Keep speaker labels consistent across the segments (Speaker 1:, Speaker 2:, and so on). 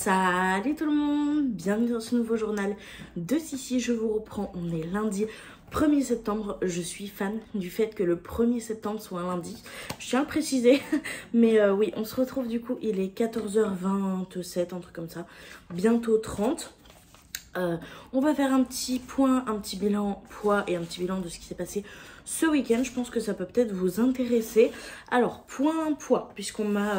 Speaker 1: Salut tout le monde, bienvenue dans ce nouveau journal de Sissi. Je vous reprends, on est lundi 1er septembre. Je suis fan du fait que le 1er septembre soit un lundi. Je tiens à le préciser, mais oui, on se retrouve du coup, il est 14h27, un truc comme ça, bientôt 30. On va faire un petit point, un petit bilan poids et un petit bilan de ce qui s'est passé ce week-end. Je pense que ça peut peut-être vous intéresser. Alors, point poids, puisqu'on m'a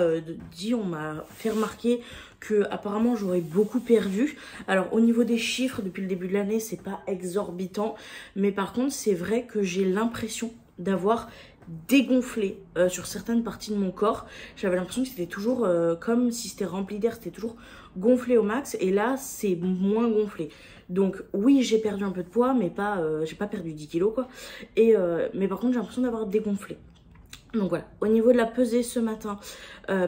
Speaker 1: dit, on m'a fait remarquer que apparemment j'aurais beaucoup perdu. Alors, au niveau des chiffres, depuis le début de l'année, c'est pas exorbitant. Mais par contre, c'est vrai que j'ai l'impression d'avoir dégonflé sur certaines parties de mon corps. J'avais l'impression que c'était toujours comme si c'était rempli d'air, c'était toujours gonflé au max, et là c'est moins gonflé. Donc oui, j'ai perdu un peu de poids, mais pas j'ai pas perdu 10 kilos quoi, et mais par contre j'ai l'impression d'avoir dégonflé. Donc voilà, au niveau de la pesée ce matin,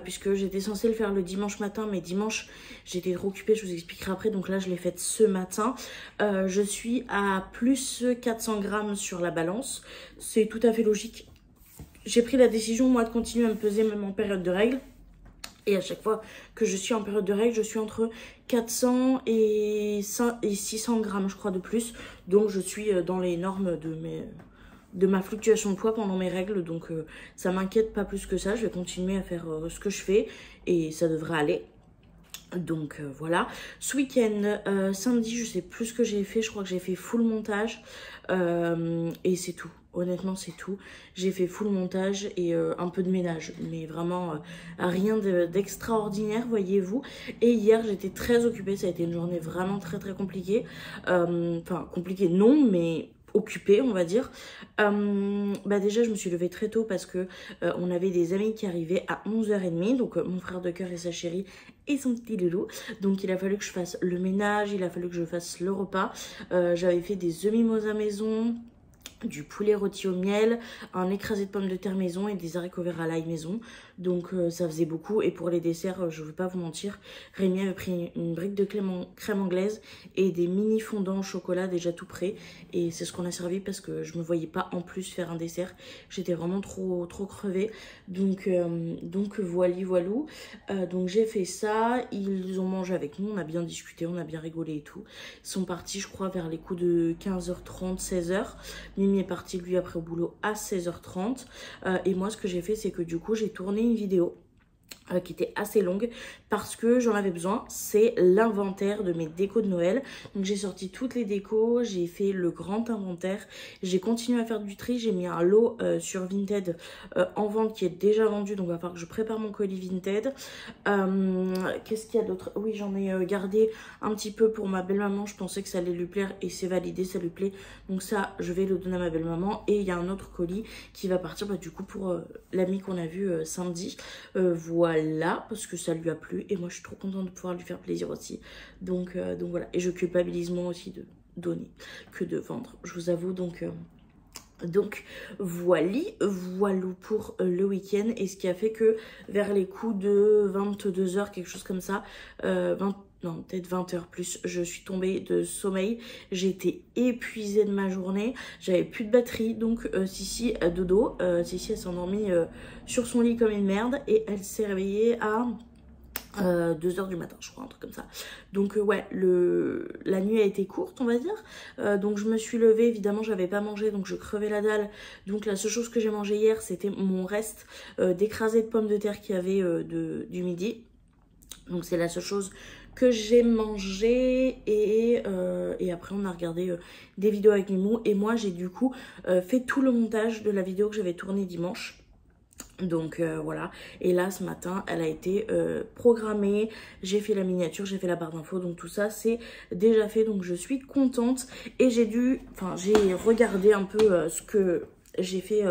Speaker 1: puisque j'étais censée le faire le dimanche matin, mais dimanche j'étais trop occupée, je vous expliquerai après, donc là je l'ai faite ce matin. Je suis à plus 400 grammes sur la balance, c'est tout à fait logique. J'ai pris la décision moi de continuer à me peser même en période de règles. Et à chaque fois que je suis en période de règles, je suis entre 400 et 600 grammes, je crois, de plus. Donc, je suis dans les normes de ma fluctuation de poids pendant mes règles. Donc, ça m'inquiète pas plus que ça. Je vais continuer à faire ce que je fais et ça devrait aller. Donc voilà, ce week-end, samedi, je sais plus ce que j'ai fait. Je crois que j'ai fait full montage et c'est tout. Honnêtement, c'est tout. J'ai fait full montage et un peu de ménage, mais vraiment rien d'extraordinaire, voyez-vous. Et hier, j'étais très occupée. Ça a été une journée vraiment très compliquée. Enfin, compliquée non, mais occupée, on va dire. Bah déjà, je me suis levée très tôt parce que on avait des amis qui arrivaient à 11h30. Donc, mon frère de cœur et sa chérie et son petit loulou. Donc, il a fallu que je fasse le ménage, il a fallu que je fasse le repas. J'avais fait des œufs mimosas maison, du poulet rôti au miel, un écrasé de pommes de terre maison et des haricots verts à l'ail maison. Donc ça faisait beaucoup. Et pour les desserts, je ne veux pas vous mentir, Rémi avait pris une brique de crème anglaise et des mini fondants au chocolat déjà tout prêts. Et c'est ce qu'on a servi parce que je me voyais pas en plus faire un dessert. J'étais vraiment trop crevée. Donc voilou. Donc j'ai fait ça. Ils ont mangé avec nous. On a bien discuté, on a bien rigolé et tout. Ils sont partis, je crois, vers les coups de 15h30, 16h. Mimi est parti lui après au boulot à 16h30 et moi ce que j'ai fait c'est que du coup j'ai tourné une vidéo qui était assez longue parce que j'en avais besoin. C'est l'inventaire de mes décos de Noël. Donc j'ai sorti toutes les décos, j'ai fait le grand inventaire, j'ai continué à faire du tri, j'ai mis un lot sur Vinted en vente qui est déjà vendu, donc il va falloir que je prépare mon colis Vinted. Qu'est-ce qu'il y a d'autre? Oui, j'en ai gardé un petit peu pour ma belle-maman, je pensais que ça allait lui plaire et c'est validé, ça lui plaît. Donc ça, je vais le donner à ma belle-maman. Et il y a un autre colis qui va partir du coup pour l'ami qu'on a vu samedi. Voilà, parce que ça lui a plu et moi je suis trop contente de pouvoir lui faire plaisir aussi. Donc voilà, et je culpabilise moi aussi de donner que de vendre, je vous avoue. Donc voilou pour le week-end. Et ce qui a fait que vers les coups de 22h, quelque chose comme ça, non, peut-être 20h plus, je suis tombée de sommeil. J'ai été épuisée de ma journée. J'avais plus de batterie. Donc, Sissi a dodo. Sissi, elle s'est endormie sur son lit comme une merde. Et elle s'est réveillée à 2h du matin, je crois, un truc comme ça. Donc, ouais, la nuit a été courte, on va dire. Donc, je me suis levée. Évidemment, j'avais pas mangé. Donc, je crevais la dalle. Donc, la seule chose que j'ai mangé hier, c'était mon reste d'écrasé de pommes de terre qu'il y avait du midi. Donc, c'est la seule chose que j'ai mangé et après on a regardé des vidéos avec Mimou et moi j'ai du coup fait tout le montage de la vidéo que j'avais tournée dimanche. Donc voilà, et là ce matin elle a été programmée, j'ai fait la miniature, j'ai fait la barre d'infos, donc tout ça c'est déjà fait, donc je suis contente. Et j'ai regardé un peu ce que j'ai fait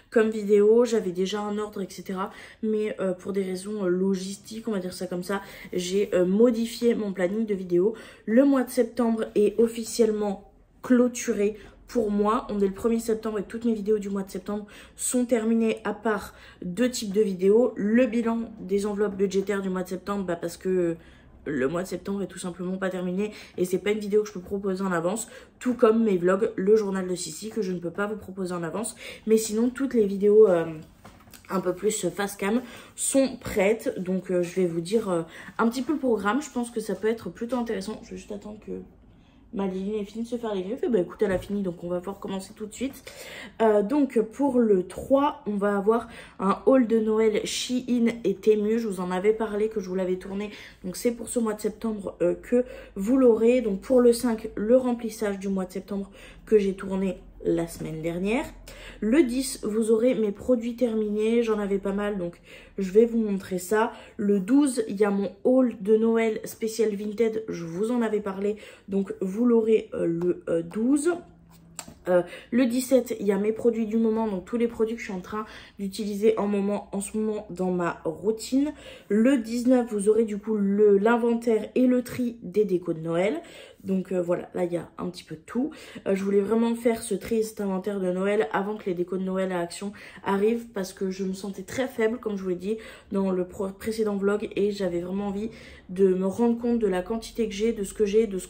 Speaker 1: comme vidéo, j'avais déjà un ordre etc, mais pour des raisons logistiques, on va dire ça comme ça, j'ai modifié mon planning de vidéo. Le mois de septembre est officiellement clôturé pour moi. On est le 1er septembre et toutes mes vidéos du mois de septembre sont terminées, à part 2 types de vidéos. Le bilan des enveloppes budgétaires du mois de septembre, parce que le mois de septembre est tout simplement pas terminé et c'est pas une vidéo que je peux proposer en avance, tout comme mes vlogs, le journal de Sissi que je ne peux pas vous proposer en avance. Mais sinon toutes les vidéos un peu plus face cam sont prêtes. Donc je vais vous dire un petit peu le programme. Je pense que ça peut être plutôt intéressant. Je vais juste attendre que Madeline ait fini de se faire les griffes. Et bah écoute, elle a fini, donc on va pouvoir commencer tout de suite. Donc pour le 3, on va avoir un haul de Noël Shein et Temu. Je vous en avais parlé, que je vous l'avais tourné. Donc c'est pour ce mois de septembre que vous l'aurez. Donc pour le 5, le remplissage du mois de septembre que j'ai tourné la semaine dernière. Le 10, vous aurez mes produits terminés. J'en avais pas mal, donc je vais vous montrer ça. Le 12, il y a mon haul de Noël spécial Vinted. Je vous en avais parlé, donc vous l'aurez le 12. Le 17, il y a mes produits du moment, donc tous les produits que je suis en train d'utiliser en ce moment dans ma routine. Le 19, vous aurez du coup l'inventaire et le tri des décos de Noël. Donc voilà, là il y a un petit peu de tout. Je voulais vraiment faire ce tri et cet inventaire de Noël avant que les décos de Noël à Action arrivent, parce que je me sentais très faible, comme je vous l'ai dit dans le précédent vlog, et j'avais vraiment envie de me rendre compte de la quantité que j'ai, de ce que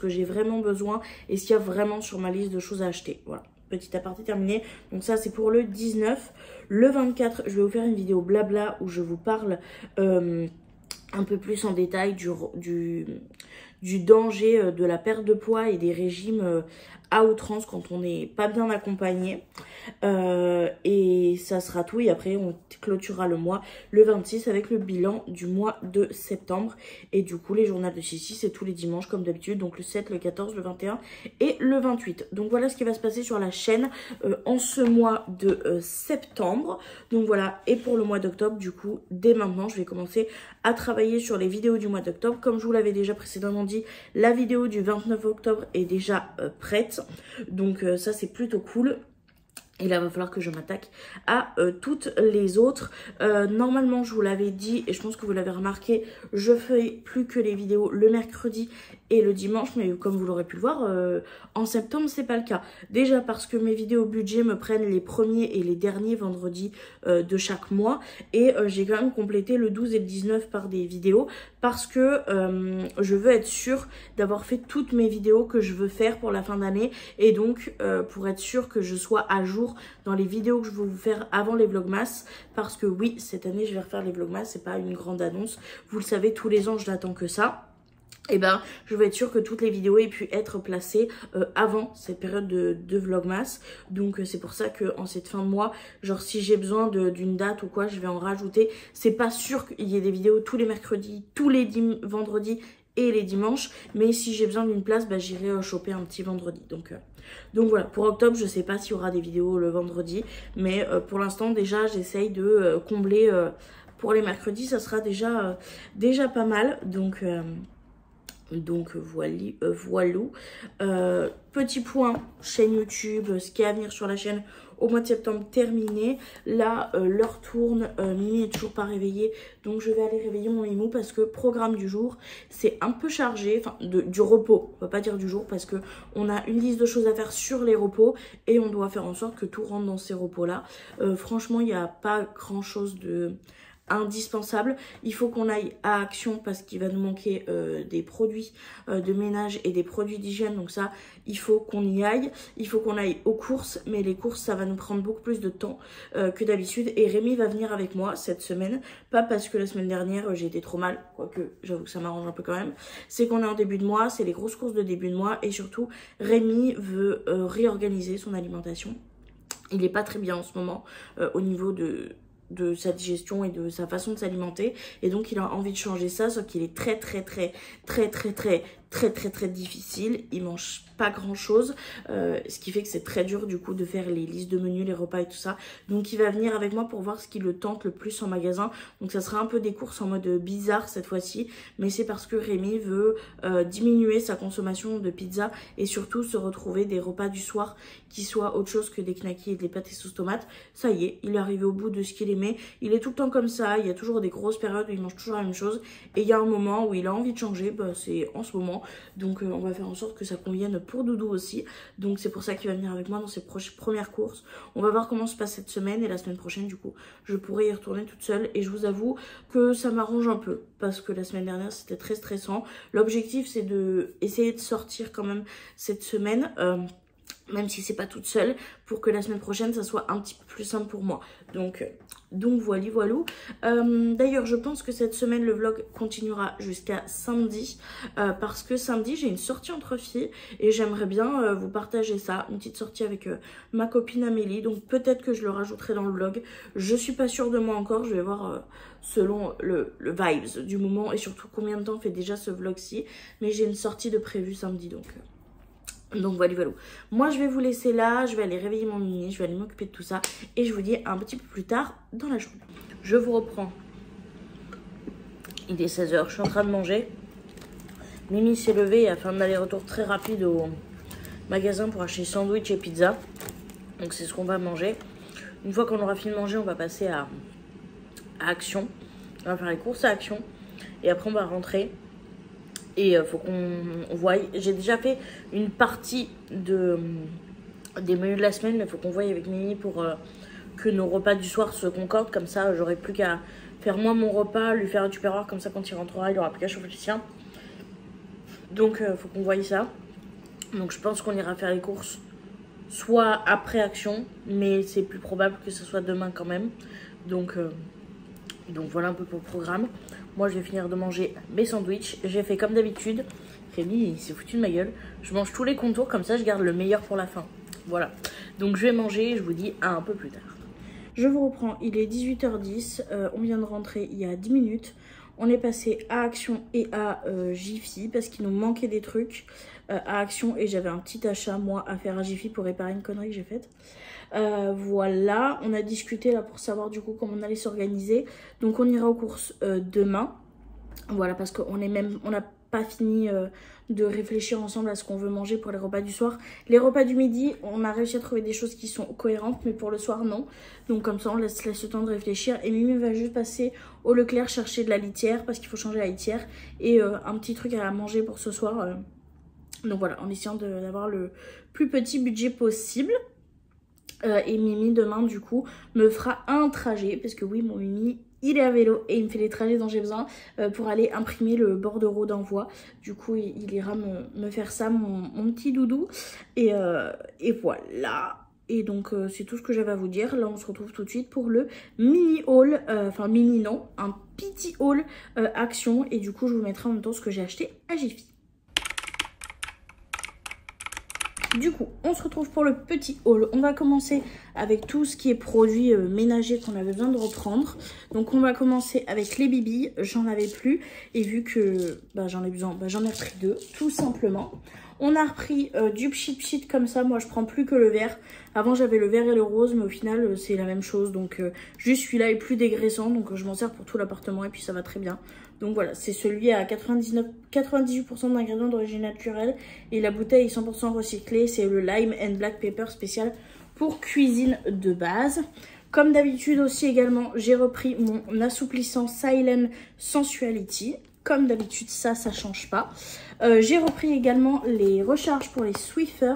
Speaker 1: j'ai vraiment besoin et s'il y a vraiment sur ma liste de choses à acheter. Voilà, petit aparté terminé. Donc ça c'est pour le 19. Le 24, je vais vous faire une vidéo blabla où je vous parle un peu plus en détail du danger de la perte de poids et des régimes à outrance quand on n'est pas bien accompagné. Et ça sera tout, et après on clôturera le mois le 26 avec le bilan du mois de septembre. Et du coup les journaux de Sissi, c'est tous les dimanches comme d'habitude, donc le 7, le 14, le 21 et le 28. Donc voilà ce qui va se passer sur la chaîne en ce mois de septembre. Donc voilà, et pour le mois d'octobre, du coup dès maintenant je vais commencer à travailler sur les vidéos du mois d'octobre. Comme je vous l'avais déjà précédemment dit, la vidéo du 29 octobre est déjà prête, donc ça c'est plutôt cool. Et là, il va falloir que je m'attaque à toutes les autres. Normalement, je vous l'avais dit, et je pense que vous l'avez remarqué, je fais plus que les vidéos le mercredi et le dimanche. Mais comme vous l'aurez pu le voir, en septembre, c'est pas le cas. Déjà parce que mes vidéos budget me prennent les premiers et les derniers vendredis de chaque mois. Et j'ai quand même complété le 12 et le 19 par des vidéos, parce que je veux être sûre d'avoir fait toutes mes vidéos que je veux faire pour la fin d'année. Et donc, pour être sûre que je sois à jour dans les vidéos que je veux vous faire avant les vlogmas, parce que oui, cette année je vais refaire les vlogmas, c'est pas une grande annonce, vous le savez, tous les ans je n'attends que ça. Et ben je veux être sûre que toutes les vidéos aient pu être placées avant cette période de vlogmas. Donc c'est pour ça que en cette fin de mois, genre si j'ai besoin d'une date ou quoi, je vais en rajouter. C'est pas sûr qu'il y ait des vidéos tous les mercredis, tous les vendredis et les dimanches, mais si j'ai besoin d'une place, bah, j'irai choper un petit vendredi. Donc voilà, pour octobre, je sais pas s'il y aura des vidéos le vendredi, mais pour l'instant déjà j'essaye de combler pour les mercredis, ça sera déjà pas mal. Donc voilou. Petit point, chaîne YouTube, ce qui est à venir sur la chaîne au mois de septembre terminé. Là, l'heure tourne, Mimi est toujours pas réveillée, donc je vais aller réveiller mon Mimou, parce que programme du jour, c'est un peu chargé, enfin du repos, on va pas dire du jour, parce que on a une liste de choses à faire sur les repos, et on doit faire en sorte que tout rentre dans ces repos-là. Franchement, il n'y a pas grand-chose de indispensable. Il faut qu'on aille à Action parce qu'il va nous manquer des produits de ménage et des produits d'hygiène, donc ça il faut qu'on y aille. Il faut qu'on aille aux courses, mais les courses ça va nous prendre beaucoup plus de temps que d'habitude, et Rémi va venir avec moi cette semaine, pas parce que la semaine dernière j'ai été trop mal, quoique j'avoue que ça m'arrange un peu quand même, c'est qu'on est en début de mois, c'est les grosses courses de début de mois, et surtout Rémi veut réorganiser son alimentation. Il n'est pas très bien en ce moment au niveau de sa digestion et de sa façon de s'alimenter, et donc il a envie de changer ça, sauf qu'il est très difficile, il mange pas grand chose, ce qui fait que c'est très dur du coup de faire les listes de menus, les repas et tout ça. Donc il va venir avec moi pour voir ce qui le tente le plus en magasin. Donc ça sera un peu des courses en mode bizarre cette fois-ci, mais c'est parce que Rémi veut diminuer sa consommation de pizza et surtout se retrouver des repas du soir qui soient autre chose que des knackis et des pâtes et sauce tomate. Ça y est, il est arrivé au bout de ce qu'il aimait. Il est tout le temps comme ça, il y a toujours des grosses périodes où il mange toujours la même chose, et il y a un moment où il a envie de changer, bah, c'est en ce moment. Donc on va faire en sorte que ça convienne pour Doudou aussi. Donc c'est pour ça qu'il va venir avec moi dans ses premières courses. On va voir comment se passe cette semaine, et la semaine prochaine du coup je pourrai y retourner toute seule. Et je vous avoue que ça m'arrange un peu, parce que la semaine dernière c'était très stressant. L'objectif c'est de essayer de sortir quand même cette semaine. même si c'est pas toute seule, pour que la semaine prochaine ça soit un petit peu plus simple pour moi. Donc voilà. D'ailleurs je pense que cette semaine le vlog continuera jusqu'à samedi, parce que samedi j'ai une sortie entre filles et j'aimerais bien vous partager ça, une petite sortie avec ma copine Amélie. Donc peut-être que je le rajouterai dans le vlog, je suis pas sûre de moi encore, je vais voir selon le vibes du moment et surtout combien de temps fait déjà ce vlog-ci. Mais j'ai une sortie de prévue samedi, donc voilà. Moi je vais vous laisser là, je vais aller réveiller mon Mimi, je vais aller m'occuper de tout ça et je vous dis un petit peu plus tard dans la journée. Je vous reprends. Il est 16 h, je suis en train de manger. Mimi s'est levée et a fait un aller-retour très rapide au magasin pour acheter sandwich et pizza. Donc c'est ce qu'on va manger. Une fois qu'on aura fini de manger, on va passer à Action. On va faire les courses à Action et après on va rentrer. Et faut qu'on voie. J'ai déjà fait une partie des menus de la semaine, mais il faut qu'on voie avec Mimi pour que nos repas du soir se concordent. Comme ça, j'aurai plus qu'à faire moi mon repas, lui faire un tupperware. Comme ça, quand il rentrera, il aura plus qu'à chauffer le sien. Donc, faut qu'on voie ça. Donc, je pense qu'on ira faire les courses soit après Action, mais c'est plus probable que ce soit demain quand même. Donc voilà un peu pour le programme. Moi, je vais finir de manger mes sandwichs. J'ai fait comme d'habitude. Rémi, il s'est foutu de ma gueule. Je mange tous les contours, comme ça, je garde le meilleur pour la fin. Voilà. Donc, je vais manger et je vous dis à un peu plus tard. Je vous reprends. Il est 18 h 10. On vient de rentrer il y a 10 minutes. On est passé à Action et à Jiffy parce qu'il nous manquait des trucs à Action. Et j'avais un petit achat, moi, à faire à Jiffy pour réparer une connerie que j'ai faite. Voilà, on a discuté là pour savoir du coup comment on allait s'organiser. Donc on ira aux courses demain. Voilà, parce qu'on n'a pas fini de réfléchir ensemble à ce qu'on veut manger pour les repas du soir. Les repas du midi, on a réussi à trouver des choses qui sont cohérentes, mais pour le soir non. Donc comme ça on laisse le temps de réfléchir. Et Mimi va juste passer au Leclerc chercher de la litière parce qu'il faut changer la litière et un petit truc à manger pour ce soir. Donc voilà, en essayant d'avoir le plus petit budget possible. Et Mimi demain du coup me fera un trajet, parce que oui, mon Mimi il est à vélo et il me fait les trajets dont j'ai besoin pour aller imprimer le bordereau d'envoi. Du coup il ira me faire ça, mon petit doudou, et voilà. Et donc c'est tout ce que j'avais à vous dire. Là on se retrouve tout de suite pour le mini haul, enfin mini non, un petit haul Action. Et du coup je vous mettrai en même temps ce que j'ai acheté à Jiffy. Du coup, on se retrouve pour le petit haul. On va commencer avec tout ce qui est produits ménagers qu'on avait besoin de reprendre. Donc on va commencer avec les bibis. J'en avais plus. Et vu que j'en ai besoin, j'en ai repris 2, tout simplement. On a repris du pchit comme ça. Moi, je prends plus que le vert. Avant, j'avais le vert et le rose, mais au final, c'est la même chose. Donc, juste celui-là est plus dégraissant. Donc, je m'en sers pour tout l'appartement et puis ça va très bien. Donc, voilà, c'est celui à 98% d'ingrédients d'origine naturelle. Et la bouteille est 100% recyclée. C'est le Lime and Black Pepper spécial pour cuisine de base. Comme d'habitude aussi également, j'ai repris mon assouplissant Silent Sensuality. Comme d'habitude, ça change pas. J'ai repris également les recharges pour les Swiffer.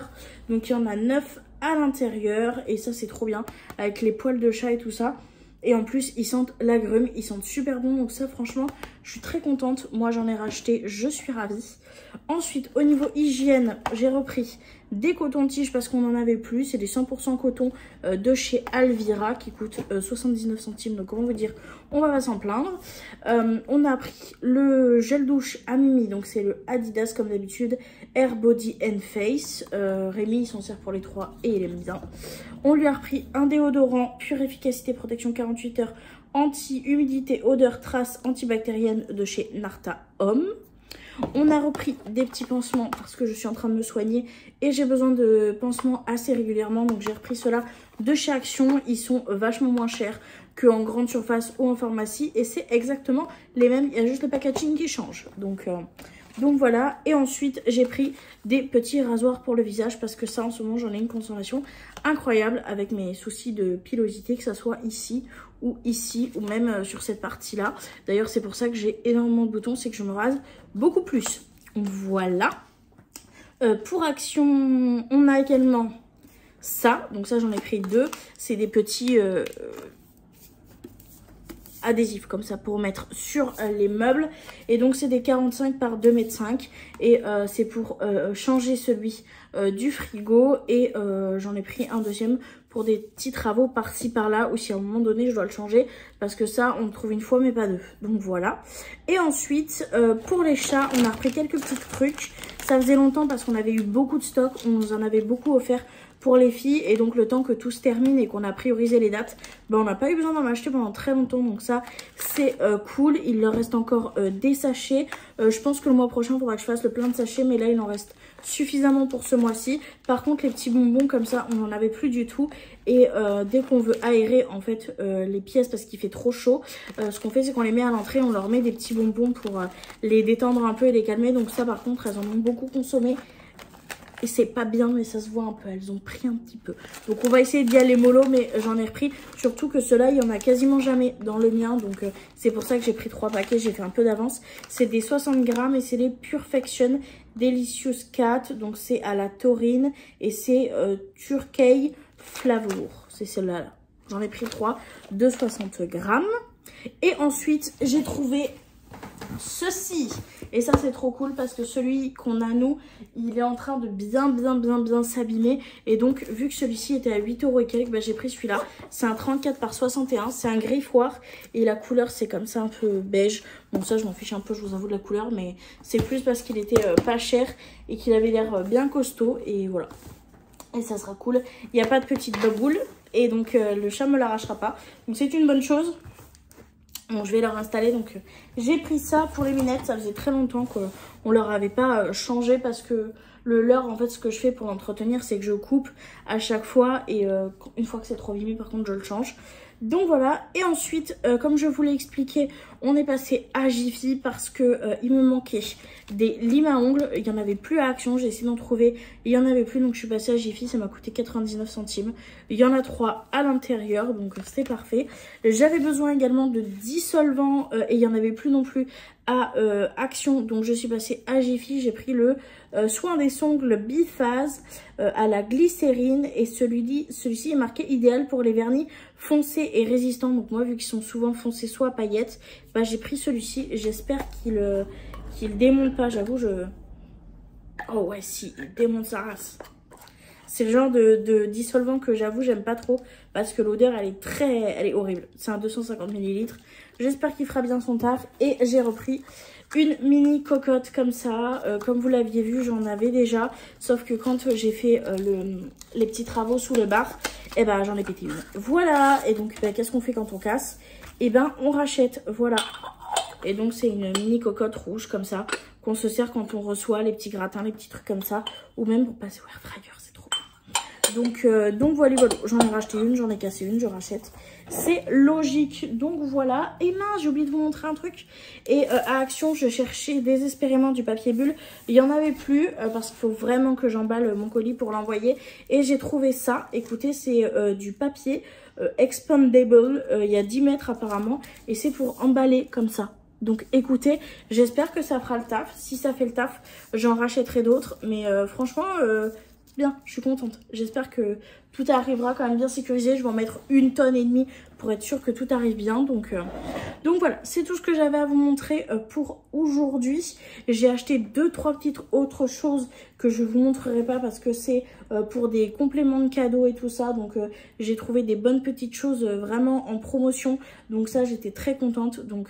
Speaker 1: Donc il y en a 9 à l'intérieur. Et ça c'est trop bien. Avec les poils de chat et tout ça. Et en plus ils sentent l'agrumes. Ils sentent super bon. Donc ça franchement je suis très contente. Moi j'en ai racheté. Je suis ravie. Ensuite au niveau hygiène j'ai repris des cotons-tiges parce qu'on en avait plus. C'est des 100% coton de chez Alvira qui coûtent 79 centimes. Donc comment vous dire, on va pas s'en plaindre. On a pris le gel douche à Mimi. Donc c'est le Adidas comme d'habitude. Air Body and Face. Rémi il s'en sert pour les 3 et il aime bien. On lui a repris un déodorant pure efficacité protection 48 heures. Anti-humidité, odeur, trace antibactérienne de chez Narta Homme. On a repris des petits pansements parce que je suis en train de me soigner et j'ai besoin de pansements assez régulièrement. Donc j'ai repris ceux-là de chez Action. Ils sont vachement moins chers qu'en grande surface ou en pharmacie. Et c'est exactement les mêmes. Il y a juste le packaging qui change. Donc voilà. Et ensuite j'ai pris des petits rasoirs pour le visage parce que ça en ce moment j'en ai une consommation incroyable avec mes soucis de pilosité, que ça soit ici ou même sur cette partie là. D'ailleurs c'est pour ça que j'ai énormément de boutons, c'est que je me rase beaucoup plus. Voilà. Pour Action on a également ça, donc ça j'en ai pris 2. C'est des petits adhésifs comme ça pour mettre sur les meubles. Et donc c'est des 45 par 2,5 m et c'est pour changer celui du frigo. Et j'en ai pris un deuxième pour des petits travaux par-ci par-là, ou si à un moment donné je dois le changer, parce que ça on le trouve une fois mais pas deux. Donc voilà. Et ensuite pour les chats on a repris quelques petits trucs. Ça faisait longtemps parce qu'on avait eu beaucoup de stock, on nous en avait beaucoup offert pour les filles, et donc le temps que tout se termine et qu'on a priorisé les dates, ben on n'a pas eu besoin d'en acheter pendant très longtemps, donc ça c'est cool. Il leur reste encore des sachets, je pense que le mois prochain il faudra que je fasse le plein de sachets, mais là il en reste suffisamment pour ce mois-ci. Par contre les petits bonbons comme ça on n'en avait plus du tout, et dès qu'on veut aérer en fait les pièces parce qu'il fait trop chaud, ce qu'on fait c'est qu'on les met à l'entrée, on leur met des petits bonbons pour les détendre un peu et les calmer. Donc ça par contre elles en ont beaucoup consommé et c'est pas bien, mais ça se voit un peu, elles ont pris un petit peu. Donc on va essayer d'y aller mollo, mais j'en ai repris. Surtout que ceux-là, il y en a quasiment jamais dans le mien. Donc c'est pour ça que j'ai pris 3 paquets, j'ai fait un peu d'avance. C'est des 60 grammes et c'est les Perfection Delicious Cat. Donc c'est à la taurine et c'est Turkey Flavour. C'est celle-là. Là. J'en ai pris 3 de 60 grammes. Et ensuite, j'ai trouvé ceci. Et ça c'est trop cool parce que celui qu'on a nous, il est en train de bien s'abîmer. Et donc vu que celui-ci était à 8 € et quelques, bah, j'ai pris celui-là. C'est un 34 par 61, c'est un griffoir. Et la couleur c'est comme ça un peu beige. Bon ça je m'en fiche un peu, je vous avoue, de la couleur. Mais c'est plus parce qu'il était pas cher et qu'il avait l'air bien costaud. Et voilà. Et ça sera cool. Il n'y a pas de petite baboule. Et donc le chat me l'arrachera pas. Donc c'est une bonne chose. Bon, je vais leur installer, donc j'ai pris ça pour les minettes. Ça faisait très longtemps qu'on leur avait pas changé parce que le leur, en fait, ce que je fais pour l'entretenir, c'est que je coupe à chaque fois et une fois que c'est trop abîmé, par contre, je le change. Donc voilà, et ensuite, comme je vous l'ai expliqué, on est passé à Jiffy parce que il me manquait des limes à ongles. Il n'y en avait plus à Action, j'ai essayé d'en trouver, il n'y en avait plus, donc je suis passée à Jiffy, ça m'a coûté 99 centimes. Il y en a 3 à l'intérieur, donc c'est parfait. J'avais besoin également de dissolvant et il n'y en avait plus non plus à Action, donc je suis passée à Jiffy. J'ai pris le soin des ongles biphase à la glycérine, et celui-ci est marqué idéal pour les vernis foncés et résistants. Donc moi, vu qu'ils sont souvent foncés soit à paillettes, bah, j'ai pris celui-ci. J'espère qu'il démonte pas, j'avoue. Oh ouais, si, il démonte sa race. C'est le genre de dissolvant que j'avoue j'aime pas trop parce que l'odeur elle est horrible. C'est un 250 ml. J'espère qu'il fera bien son taf. Et j'ai repris une mini cocotte comme ça. Comme vous l'aviez vu, j'en avais déjà. Sauf que quand j'ai fait les petits travaux sous le bar, et ben j'en ai pété une. Voilà. Et donc bah, qu'est-ce qu'on fait quand on casse? Et ben on rachète. Voilà. Et donc c'est une mini cocotte rouge comme ça qu'on se sert quand on reçoit les petits gratins, les petits trucs comme ça. Ou même pour passer au air fryer. Donc voilà, j'en ai racheté une, j'en ai cassé une, je rachète. C'est logique. Donc voilà. Et mince, j'ai oublié de vous montrer un truc. Et à Action, je cherchais désespérément du papier bulle. Il n'y en avait plus parce qu'il faut vraiment que j'emballe mon colis pour l'envoyer. Et j'ai trouvé ça. Écoutez, c'est du papier expandable. Il y a 10 mètres apparemment. Et c'est pour emballer comme ça. Donc écoutez, j'espère que ça fera le taf. Si ça fait le taf, j'en rachèterai d'autres. Mais franchement... bien, je suis contente. J'espère que tout arrivera quand même bien sécurisé. Je vais en mettre 1,5 tonne pour être sûr que tout arrive bien. Donc voilà, c'est tout ce que j'avais à vous montrer pour aujourd'hui. J'ai acheté 2-3 petites autres choses que je vous montrerai pas parce que c'est pour des compléments de cadeaux et tout ça. Donc j'ai trouvé des bonnes petites choses vraiment en promotion. Donc ça, j'étais très contente. Donc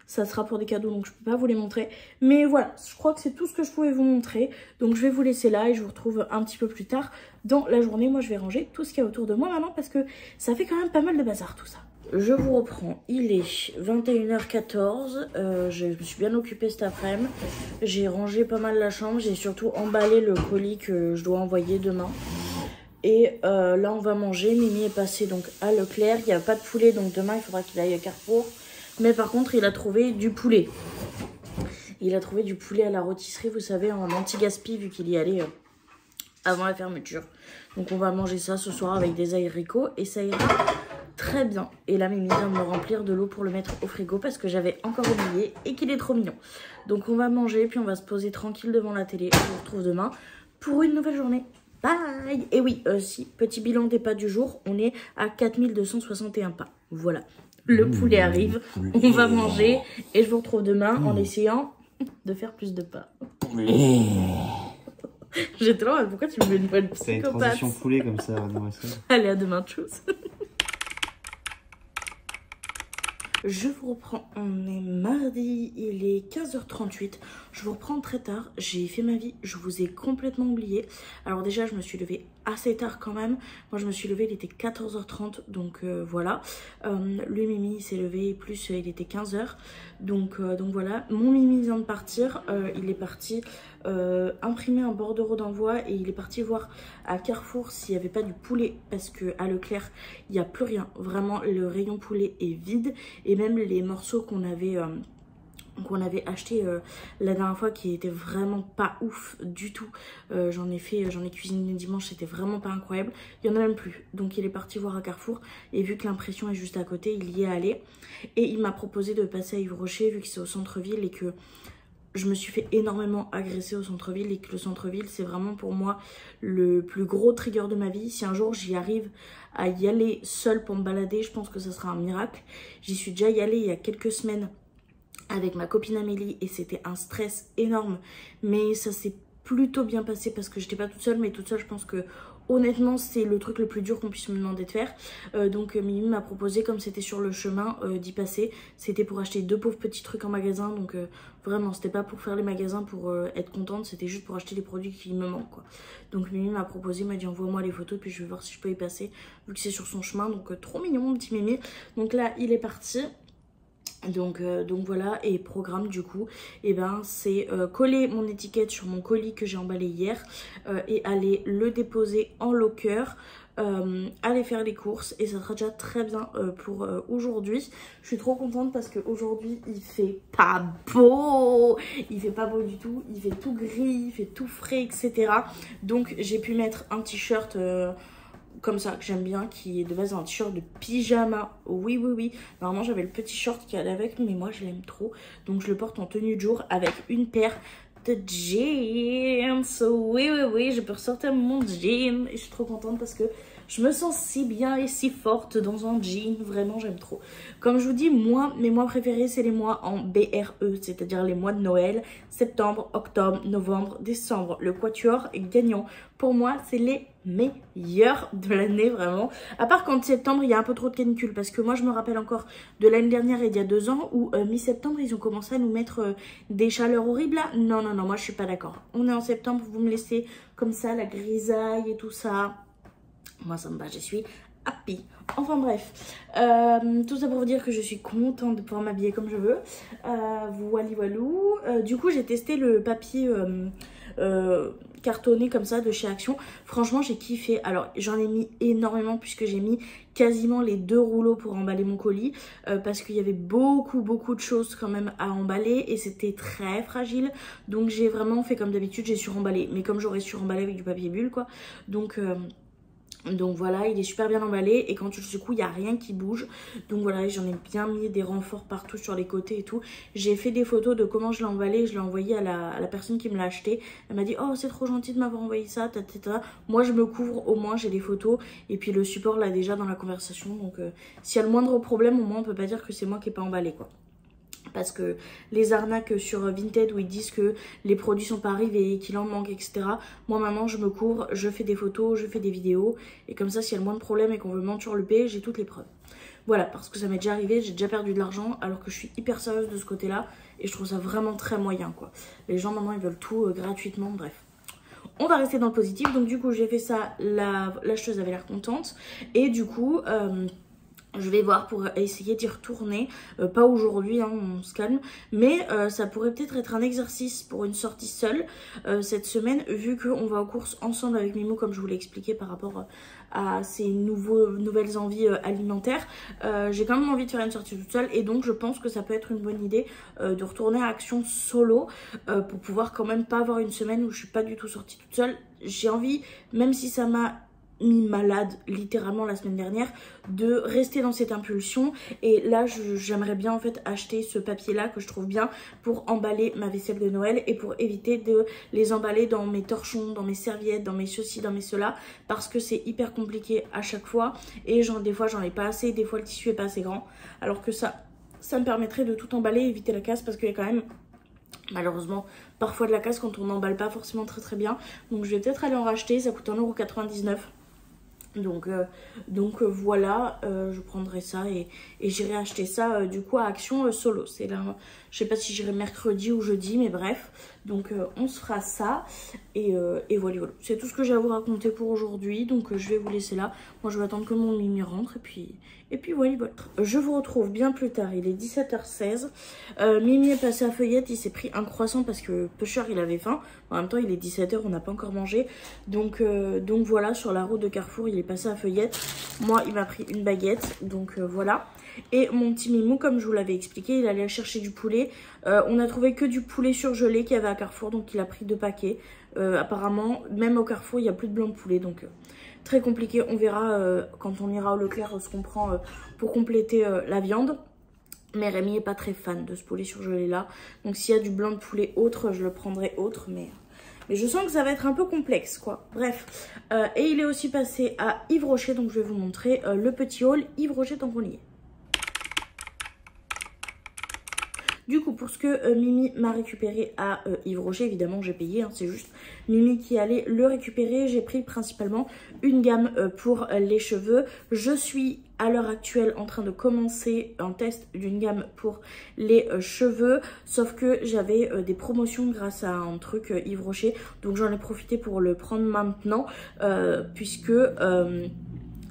Speaker 1: ça sera pour des cadeaux, donc je peux pas vous les montrer. Mais voilà, je crois que c'est tout ce que je pouvais vous montrer. Donc je vais vous laisser là et je vous retrouve un petit peu plus tard dans la journée. Moi, je vais ranger tout ce qu'il y a autour de moi maintenant parce que ça fait quand même pas mal de bazar tout ça. Je vous reprends, il est 21h14, je me suis bien occupée cet après-midi. J'ai rangé pas mal la chambre, j'ai surtout emballé le colis que je dois envoyer demain. Et là, on va manger. Mimi est passé donc à Leclerc, il n'y a pas de poulet, donc demain, il faudra qu'il aille à Carrefour. Mais par contre, il a trouvé du poulet. Il a trouvé du poulet à la rôtisserie, vous savez, en anti-gaspi, vu qu'il y allait avant la fermeture. Donc on va manger ça ce soir avec des aéricots et ça ira très bien. Et là, Mimi vient de me remplir de l'eau pour le mettre au frigo parce que j'avais encore oublié et qu'il est trop mignon. Donc on va manger, puis on va se poser tranquille devant la télé. Je vous retrouve demain pour une nouvelle journée. Bye! Et oui, si, petit bilan des pas du jour, on est à 4261 pas. Voilà. Le poulet arrive, on va manger et je vous retrouve demain en essayant de faire plus de pas. J'ai trop mal, pourquoi tu me mets une voix de psychopathe?
Speaker 2: C'est une transition poulet comme ça, non,
Speaker 1: Allez, à demain, tchuss. Je vous reprends, on est mardi, il est 15h38, je vous reprends très tard, j'ai fait ma vie, je vous ai complètement oublié. Alors déjà je me suis levée assez tard quand même, moi je me suis levée, il était 14h30, donc voilà. Lui Mimi il s'est levé, plus il était 15h, donc voilà. Mon Mimi vient de partir, il est parti imprimer un bordereau d'envoi et il est parti voir à Carrefour s'il n'y avait pas du poulet, parce que à Leclerc il n'y a plus rien, vraiment le rayon poulet est vide. Et même les morceaux qu'on avait acheté la dernière fois qui étaient vraiment pas ouf du tout. J'en ai cuisiné dimanche, c'était vraiment pas incroyable. Il y en a même plus. Donc il est parti voir à Carrefour et vu que l'impression est juste à côté, il y est allé. Et il m'a proposé de passer à Yves Rocher vu que c'est au centre-ville et que je me suis fait énormément agresser au centre-ville et que le centre-ville c'est vraiment pour moi le plus gros trigger de ma vie. Si un jour j'y arrive à y aller seule pour me balader, je pense que ça sera un miracle. J'y suis déjà y allée il y a quelques semaines avec ma copine Amélie et c'était un stress énorme, mais ça s'est plutôt bien passé parce que j'étais pas toute seule, mais toute seule je pense que honnêtement c'est le truc le plus dur qu'on puisse me demander de faire. Donc Mimi m'a proposé, comme c'était sur le chemin, d'y passer. C'était pour acheter 2 pauvres petits trucs en magasin, donc vraiment c'était pas pour faire les magasins pour être contente, c'était juste pour acheter les produits qui me manquent quoi. Donc Mimi m'a proposé, m'a dit envoie-moi les photos puis je vais voir si je peux y passer vu que c'est sur son chemin. Donc trop mignon mon petit Mimi. Donc là il est parti. Donc voilà, et programme du coup, et ben c'est coller mon étiquette sur mon colis que j'ai emballé hier et aller le déposer en locker, aller faire les courses et ça sera déjà très bien pour aujourd'hui. Je suis trop contente parce qu'aujourd'hui il fait pas beau, il fait pas beau du tout, il fait tout gris, il fait tout frais etc. Donc j'ai pu mettre un t-shirt comme ça que j'aime bien, qui est de base un t-shirt de pyjama. Oui, normalement j'avais le petit short qui allait avec, mais moi je l'aime trop, donc je le porte en tenue de jour avec une paire de jeans. Oui, je peux ressortir mon jean et je suis trop contente parce que je me sens si bien et si forte dans un jean, vraiment j'aime trop. Comme je vous dis, moi, mes mois préférés c'est les mois en BRE, c'est-à-dire les mois de Noël, septembre, octobre, novembre, décembre. Le quatuor est gagnant. Pour moi, c'est les meilleurs de l'année vraiment. À part qu'en septembre, il y a un peu trop de canicule. Parce que moi, je me rappelle encore de l'année dernière et d'il y a 2 ans où mi-septembre, ils ont commencé à nous mettre des chaleurs horribles là. Non, moi je suis pas d'accord. On est en septembre, vous me laissez comme ça, la grisaille et tout ça. Moi, ça me va, je suis happy. Enfin bref, tout ça pour vous dire que je suis contente de pouvoir m'habiller comme je veux. Voilou. Du coup, j'ai testé le papier cartonné comme ça de chez Action. Franchement, j'ai kiffé. Alors, j'en ai mis énormément puisque j'ai mis quasiment les 2 rouleaux pour emballer mon colis parce qu'il y avait beaucoup de choses quand même à emballer et c'était très fragile. Donc, j'ai vraiment fait comme d'habitude, j'ai suremballé. Mais comme j'aurais suremballé avec du papier bulle, quoi. Donc voilà, il est super bien emballé et quand tu le secoues, il n'y a rien qui bouge. Donc voilà, j'en ai bien mis des renforts partout sur les côtés et tout. J'ai fait des photos de comment je l'ai emballé, je l'ai envoyé à la personne qui me l'a acheté. Elle m'a dit « Oh, c'est trop gentil de m'avoir envoyé ça, tata. » Moi, je me couvre, au moins j'ai les photos et puis le support là déjà dans la conversation. Donc s'il y a le moindre problème, au moins on peut pas dire que c'est moi qui n'ai pas emballé quoi. Parce que les arnaques sur Vinted où ils disent que les produits sont pas arrivés et qu'il en manque etc. Moi maintenant je me couvre, je fais des photos, je fais des vidéos. Et comme ça s'il y a le moins de problème et qu'on veut mentir le payer, j'ai toutes les preuves. Voilà, parce que ça m'est déjà arrivé, j'ai déjà perdu de l'argent alors que je suis hyper sérieuse de ce côté là. Et je trouve ça vraiment très moyen quoi. Les gens maintenant ils veulent tout gratuitement, bref. On va rester dans le positif, donc du coup j'ai fait ça, l'acheteuse avait l'air contente. Et du coup... je vais voir pour essayer d'y retourner, pas aujourd'hui, hein, on se calme, mais ça pourrait peut-être être un exercice pour une sortie seule cette semaine, vu qu'on va aux courses ensemble avec Mimo, comme je vous l'ai expliqué par rapport à ces nouvelles envies alimentaires. J'ai quand même envie de faire une sortie toute seule et donc je pense que ça peut être une bonne idée de retourner à Action solo pour pouvoir quand même pas avoir une semaine où je suis pas du tout sortie toute seule. J'ai envie, même si ça m'a mis malade littéralement la semaine dernière de rester dans cette impulsion. Et là j'aimerais bien en fait acheter ce papier là que je trouve bien pour emballer ma vaisselle de Noël et pour éviter de les emballer dans mes torchons, dans mes serviettes, dans mes ceci, dans mes cela, parce que c'est hyper compliqué à chaque fois et genre des fois j'en ai pas assez, des fois le tissu est pas assez grand, alors que ça me permettrait de tout emballer et éviter la casse, parce qu'il y a quand même malheureusement parfois de la casse quand on n'emballe pas forcément très bien. Donc je vais peut-être aller en racheter, ça coûte 1,99 €. Donc voilà, je prendrai ça et j'irai acheter ça du coup à Action Solo. C'est là, je sais pas si j'irai mercredi ou jeudi, mais bref. Donc on se fera ça et voilà. C'est tout ce que j'ai à vous raconter pour aujourd'hui. Donc je vais vous laisser là. Moi je vais attendre que mon Mimi rentre et puis voilà. Je vous retrouve bien plus tard, il est 17h16. Mimi est passé à Feuillette, il s'est pris un croissant parce que Pusher il avait faim. En même temps il est 17h, on n'a pas encore mangé. Donc voilà, sur la route de Carrefour il est passé à Feuillette. Moi il m'a pris une baguette, donc voilà. Et mon petit Mimou, comme je vous l'avais expliqué, il allait chercher du poulet. On a trouvé que du poulet surgelé qu'il y avait à Carrefour, donc il a pris 2 paquets. Apparemment, même au Carrefour, il n'y a plus de blanc de poulet, donc très compliqué. On verra quand on ira au Leclerc ce qu'on prend pour compléter la viande. Mais Rémi n'est pas très fan de ce poulet surgelé là. Donc s'il y a du blanc de poulet autre, je le prendrai autre, mais je sens que ça va être un peu complexe, quoi. Bref. Et il est aussi passé à Yves Rocher, donc je vais vous montrer le petit haul Yves Rocher tant qu'on y est. Du coup, pour ce que Mimi m'a récupéré à Yves Rocher, évidemment j'ai payé, hein, c'est juste Mimi qui allait le récupérer. J'ai pris principalement une gamme pour les cheveux. Je suis à l'heure actuelle en train de commencer un test d'une gamme pour les cheveux. Sauf que j'avais des promotions grâce à un truc Yves Rocher. Donc j'en ai profité pour le prendre maintenant puisque...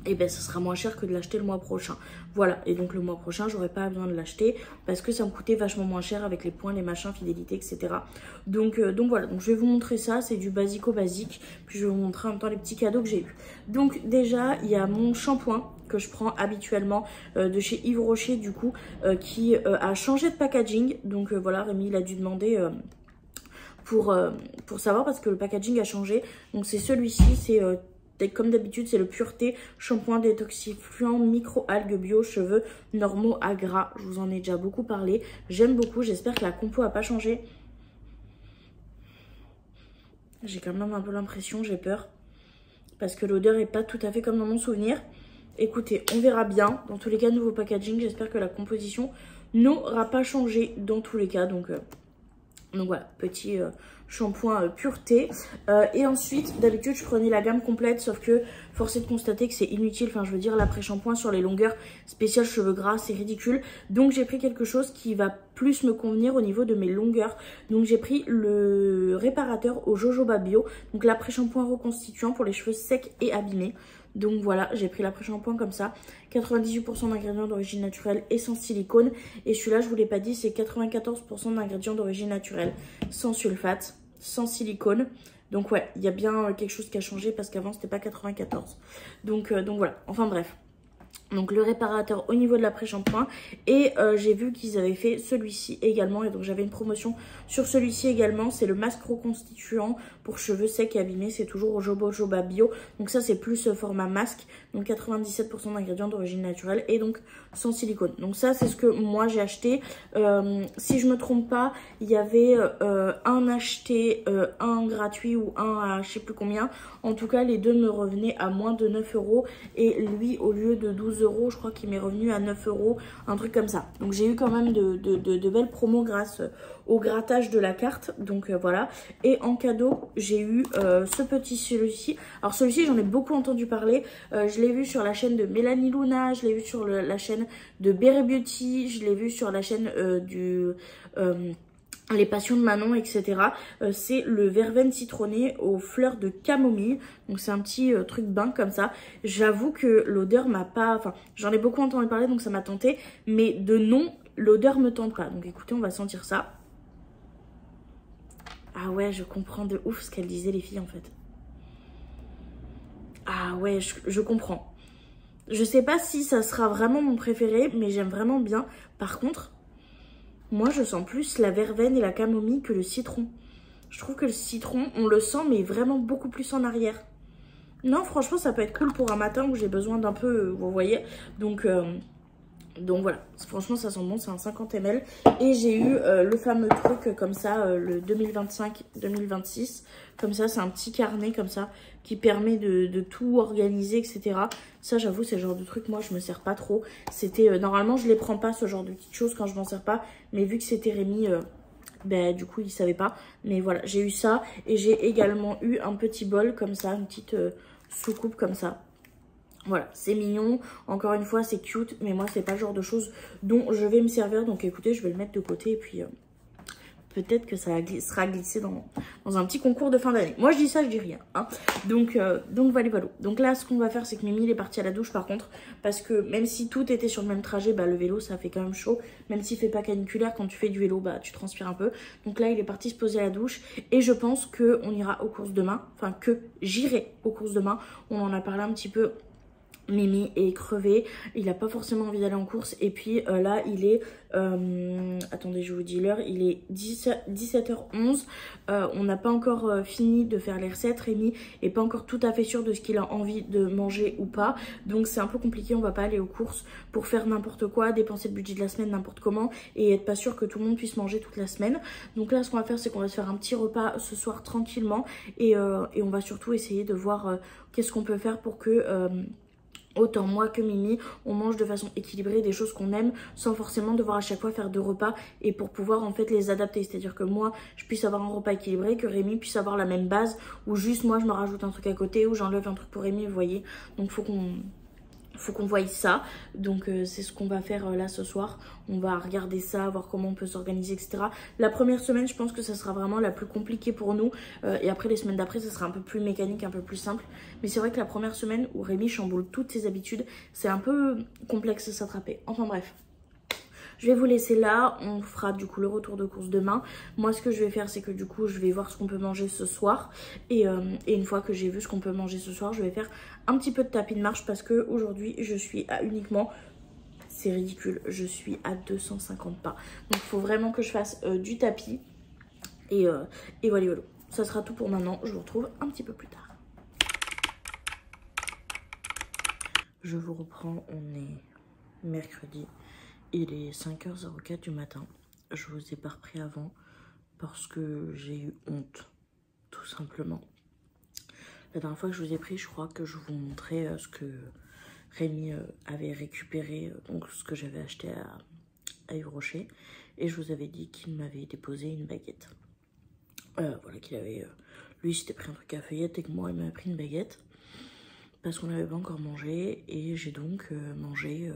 Speaker 1: et ben ça sera moins cher que de l'acheter le mois prochain. Voilà, et donc le mois prochain j'aurai pas besoin de l'acheter parce que ça me coûtait vachement moins cher avec les points, les machins, fidélité, etc. Donc voilà, donc je vais vous montrer ça, c'est du basico-basique. Puis je vais vous montrer en même temps les petits cadeaux que j'ai eu. Donc déjà il y a mon shampoing que je prends habituellement de chez Yves Rocher du coup qui a changé de packaging. Donc voilà, Rémi il a dû demander... pour savoir parce que le packaging a changé. Donc c'est celui-ci, c'est... comme d'habitude, c'est le Pureté shampoing détoxifiant micro-algues bio cheveux normaux à gras. Je vous en ai déjà beaucoup parlé. J'aime beaucoup. J'espère que la compo n'a pas changé. J'ai quand même un peu l'impression, j'ai peur. Parce que l'odeur n'est pas tout à fait comme dans mon souvenir. Écoutez, on verra bien. Dans tous les cas, nouveau packaging. J'espère que la composition n'aura pas changé dans tous les cas. Donc voilà, petit shampoing Pureté. Et ensuite, d'habitude, je prenais la gamme complète, sauf que force est de constater que c'est inutile. Enfin, je veux dire, l'après-shampoing sur les longueurs spéciales cheveux gras, c'est ridicule. Donc, j'ai pris quelque chose qui va plus me convenir au niveau de mes longueurs. Donc, j'ai pris le réparateur au jojoba bio. Donc, l'après-shampoing reconstituant pour les cheveux secs et abîmés. Donc voilà, j'ai pris l'après-shampoing comme ça. 98% d'ingrédients d'origine naturelle et sans silicone. Et celui-là, je vous l'ai pas dit, c'est 94% d'ingrédients d'origine naturelle, sans sulfate, sans silicone. Donc ouais, il y a bien quelque chose qui a changé parce qu'avant, c'était pas 94. Donc voilà, enfin bref. Donc le réparateur au niveau de l'après-shampoing. Et j'ai vu qu'ils avaient fait celui-ci également. Et donc j'avais une promotion sur celui-ci également. C'est le masque reconstituant pour cheveux secs et abîmés. C'est toujours au jojoba bio. Donc ça c'est plus format masque. Donc 97% d'ingrédients d'origine naturelle. Et donc sans silicone. Donc ça c'est ce que moi j'ai acheté. Si je me trompe pas, il y avait un acheté, un gratuit ou un à je sais plus combien. En tout cas les deux me revenaient à moins de 9 €. Et lui au lieu de 12 €, je crois qu'il m'est revenu à 9 €, un truc comme ça. Donc j'ai eu quand même de belles promos grâce au grattage de la carte. Donc voilà. Et en cadeau, j'ai eu ce petit celui-ci. Alors celui-ci, j'en ai beaucoup entendu parler. Je l'ai vu sur la chaîne de Mélanie Luna, je l'ai vu sur la chaîne de Berry Beauty, je l'ai vu sur la chaîne Les Passions de Manon, etc. C'est le verveine citronné aux fleurs de camomille. Donc c'est un petit truc bain comme ça. J'avoue que l'odeur m'a pas... Enfin, j'en ai beaucoup entendu parler, donc ça m'a tenté. Mais de nom, l'odeur me tente pas. Donc écoutez, on va sentir ça. Ah ouais, je comprends de ouf ce qu'elles disaient les filles en fait. Ah ouais, je comprends. Je sais pas si ça sera vraiment mon préféré, mais j'aime vraiment bien. Par contre... moi, je sens plus la verveine et la camomille que le citron. Je trouve que le citron, on le sent, mais vraiment beaucoup plus en arrière. Non, franchement, ça peut être cool pour un matin où j'ai besoin d'un peu, vous voyez. Donc voilà, franchement ça sent bon, c'est un 50 ml. Et j'ai eu le fameux truc comme ça, le 2025-2026. Comme ça, c'est un petit carnet comme ça qui permet de tout organiser, etc. Ça, j'avoue, c'est le genre de truc, moi, je me sers pas trop. C'était, normalement, je les prends pas, ce genre de petites choses, quand je m'en sers pas. Mais vu que c'était Rémi, ben, du coup, il savait pas. Mais voilà, j'ai eu ça. Et j'ai également eu un petit bol comme ça, une petite soucoupe comme ça. Voilà, c'est mignon. Encore une fois, c'est cute. Mais moi, c'est pas le genre de choses dont je vais me servir. Donc, écoutez, je vais le mettre de côté. Et puis, peut-être que ça sera glissé dans un petit concours de fin d'année. Moi, je dis ça, je dis rien. Hein. Donc voilà. Donc là, ce qu'on va faire, c'est que Mimi, il est parti à la douche, par contre. Parce que même si tout était sur le même trajet, bah, le vélo, ça fait quand même chaud. Même s'il fait pas caniculaire, quand tu fais du vélo, bah, tu transpires un peu. Donc là, il est parti se poser à la douche. Et je pense qu'on ira aux courses demain. Enfin, que j'irai aux courses demain. On en a parlé un petit peu. Mimi est crevé, il n'a pas forcément envie d'aller en course. Et puis là il est, attendez je vous dis l'heure, il est 17h11. On n'a pas encore fini de faire les recettes. Rémi est pas encore tout à fait sûr de ce qu'il a envie de manger ou pas. Donc c'est un peu compliqué, on va pas aller aux courses pour faire n'importe quoi, dépenser le budget de la semaine n'importe comment et être pas sûr que tout le monde puisse manger toute la semaine. Donc là ce qu'on va faire, c'est qu'on va se faire un petit repas ce soir tranquillement. Et on va surtout essayer de voir qu'est-ce qu'on peut faire pour que... autant moi que Mimi, on mange de façon équilibrée des choses qu'on aime sans forcément devoir à chaque fois faire 2 repas et pour pouvoir en fait les adapter. C'est-à-dire que moi, je puisse avoir un repas équilibré, que Rémi puisse avoir la même base ou juste moi, je me rajoute un truc à côté ou j'enlève un truc pour Rémi, vous voyez. Donc, faut qu'on voie ça. Donc c'est ce qu'on va faire là ce soir. On va regarder ça, voir comment on peut s'organiser, etc. La première semaine, je pense que ça sera vraiment la plus compliquée pour nous. Et après, les semaines d'après, ça sera un peu plus mécanique, un peu plus simple. Mais c'est vrai que la première semaine où Rémi chamboule toutes ses habitudes, c'est un peu complexe de s'attraper. Enfin bref. Je vais vous laisser là, on fera du coup le retour de course demain. Moi ce que je vais faire, c'est que du coup je vais voir ce qu'on peut manger ce soir. Et une fois que j'ai vu ce qu'on peut manger ce soir, je vais faire un petit peu de tapis de marche. Parce que aujourd'hui je suis à uniquement, c'est ridicule, je suis à 250 pas. Donc il faut vraiment que je fasse du tapis. Et voilà. Ça sera tout pour maintenant, je vous retrouve un petit peu plus tard. Je vous reprends, on est mercredi. Il est 5h04 du matin. Je vous ai pas repris avant parce que j'ai eu honte, tout simplement. La dernière fois que je vous ai pris, je crois que je vous montrais ce que Rémi avait récupéré, donc ce que j'avais acheté à Yves Rocher. Et je vous avais dit qu'il m'avait déposé une baguette. Voilà, qu'il avait... lui, s'était pris un truc à feuillette et que moi, il m'avait pris une baguette. Parce qu'on n'avait pas encore mangé. Et j'ai donc mangé...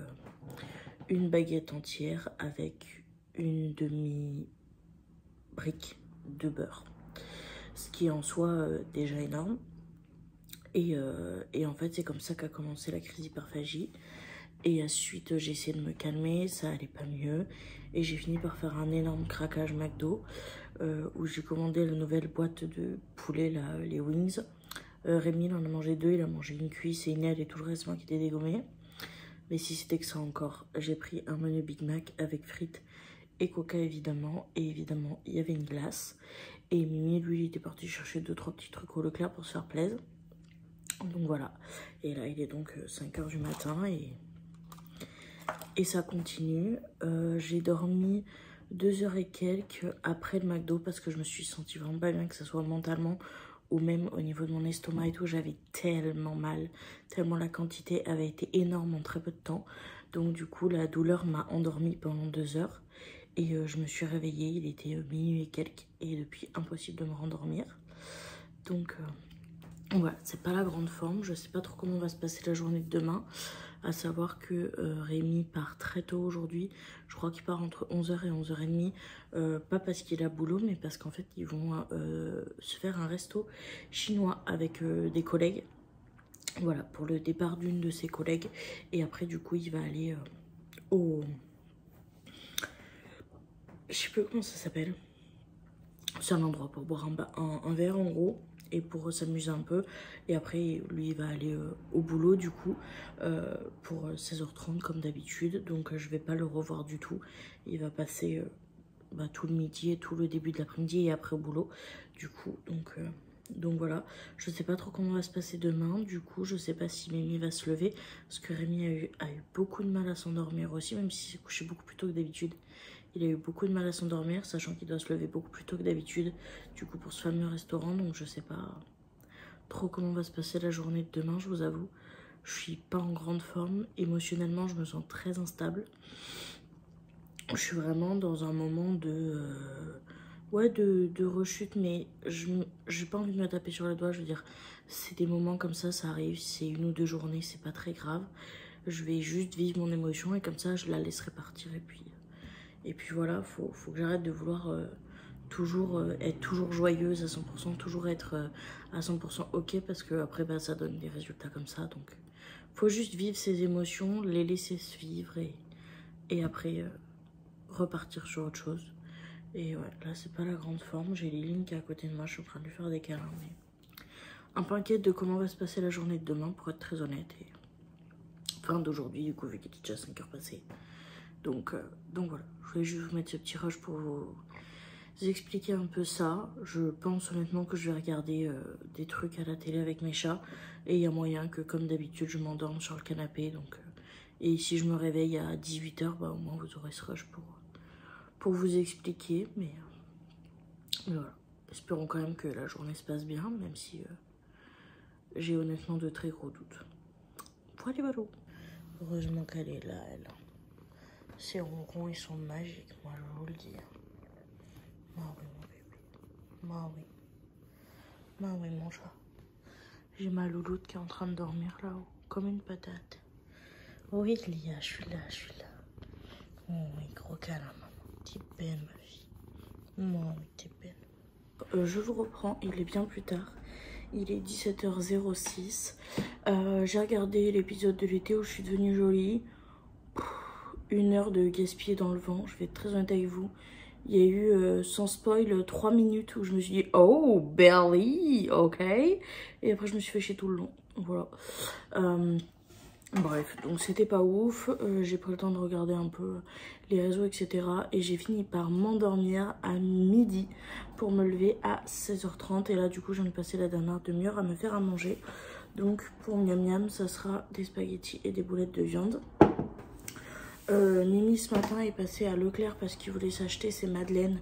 Speaker 1: une baguette entière avec une demi-brique de beurre. Ce qui est en soi déjà énorme. Et en fait, c'est comme ça qu'a commencé la crise d'hyperphagie. Et ensuite, j'ai essayé de me calmer, ça allait pas mieux. Et j'ai fini par faire un énorme craquage McDo où j'ai commandé la nouvelle boîte de poulet, là, les wings. Rémi, il en a mangé 2, il a mangé une cuisse et une aile et tout le reste qui était dégommé. Mais si c'était que ça encore, j'ai pris un menu Big Mac avec frites et coca évidemment. Et évidemment, il y avait une glace. Et Mimi, lui, il était parti chercher 2-3 petits trucs au Leclerc pour se faire plaisir. Donc voilà. Et là, il est donc 5h du matin et ça continue. J'ai dormi 2h et quelques après le McDo parce que je me suis sentie vraiment pas bien, que ce soit mentalement ou même au niveau de mon estomac et tout. J'avais tellement mal, tellement la quantité avait été énorme en très peu de temps. Donc du coup, la douleur m'a endormie pendant 2 heures. Et je me suis réveillée, il était minuit et quelques. Et depuis, impossible de me rendormir. Donc voilà, c'est pas la grande forme. Je sais pas trop comment va se passer la journée de demain. À savoir que Rémi part très tôt aujourd'hui. Je crois qu'il part entre 11h et 11h30. Pas parce qu'il a boulot, mais parce qu'en fait, ils vont se faire un resto chinois avec des collègues. Voilà, pour le départ d'une de ses collègues. Et après, du coup, il va aller au... Je sais plus comment ça s'appelle. C'est un endroit pour boire un verre, en gros. Et pour s'amuser un peu. Et après, lui, il va aller au boulot, du coup, pour 16h30, comme d'habitude. Donc, je vais pas le revoir du tout. Il va passer tout le midi et tout le début de l'après-midi et après au boulot, du coup. Donc Donc voilà, je sais pas trop comment va se passer demain. Du coup, je sais pas si Mimi va se lever. Parce que Rémi a eu beaucoup de mal à s'endormir aussi, même s'il s'est couché beaucoup plus tôt que d'habitude. Il a eu beaucoup de mal à s'endormir, sachant qu'il doit se lever beaucoup plus tôt que d'habitude. Du coup, pour ce fameux restaurant, donc je sais pas trop comment va se passer la journée de demain, je vous avoue. Je suis pas en grande forme. Émotionnellement, je me sens très instable. Je suis vraiment dans un moment de... ouais, de rechute, mais j'ai pas envie de me taper sur les doigts. Je veux dire, c'est des moments comme ça arrive, c'est 1 ou 2 journées, c'est pas très grave. Je vais juste vivre mon émotion et comme ça, je la laisserai partir. Et puis voilà, faut que j'arrête de vouloir toujours être toujours joyeuse à 100%, toujours être à 100% ok, parce que après, bah, ça donne des résultats comme ça. Donc, faut juste vivre ses émotions, les laisser se vivre et après repartir sur autre chose. Et ouais, là c'est pas la grande forme, j'ai Liline qui est à côté de moi, je suis en train de lui faire des câlins, mais un peu inquiète de comment va se passer la journée de demain, pour être très honnête, et enfin d'aujourd'hui du coup, vu qu'il est déjà 5 heures passées. Donc voilà, je voulais juste vous mettre ce petit rush pour vous expliquer un peu ça. Je pense honnêtement que je vais regarder des trucs à la télé avec mes chats, et il y a moyen que comme d'habitude je m'endorme sur le canapé, donc et si je me réveille à 18 h, bah au moins vous aurez ce rush pour vous expliquer, mais voilà. Espérons quand même que la journée se passe bien, même si j'ai honnêtement de très gros doutes. Voilà, voilà. Heureusement qu'elle est là, elle. Ses ronrons, ils sont magiques, moi je vous le dis. Ah oui, mon bébé. Ah oui. Ah oui, mon chat. J'ai ma louloute qui est en train de dormir là-haut, comme une patate. Oui, Lia, je suis là, je suis là. Oh oui, gros câlin, maman. T'es belle, ma fille. Oh oui, t'es belle. Je vous reprends, il est bien plus tard. Il est 17h06. J'ai regardé l'épisode de l'été où je suis devenue jolie. 1 heure de gaspillé dans le vent, je vais être très honnête avec vous. Il y a eu, sans spoil, 3 minutes où je me suis dit « Oh, Belly, ok ». Et après, je me suis fait chier tout le long. Voilà. Bref, donc c'était pas ouf. J'ai pris le temps de regarder un peu les réseaux, etc. Et j'ai fini par m'endormir à midi pour me lever à 16h30. Et là, du coup, je viens de passer la dernière demi-heure à me faire à manger. Donc, pour miam miam, ça sera des spaghettis et des boulettes de viande. Mimi ce matin est passé à Leclerc parce qu'il voulait s'acheter ses madeleines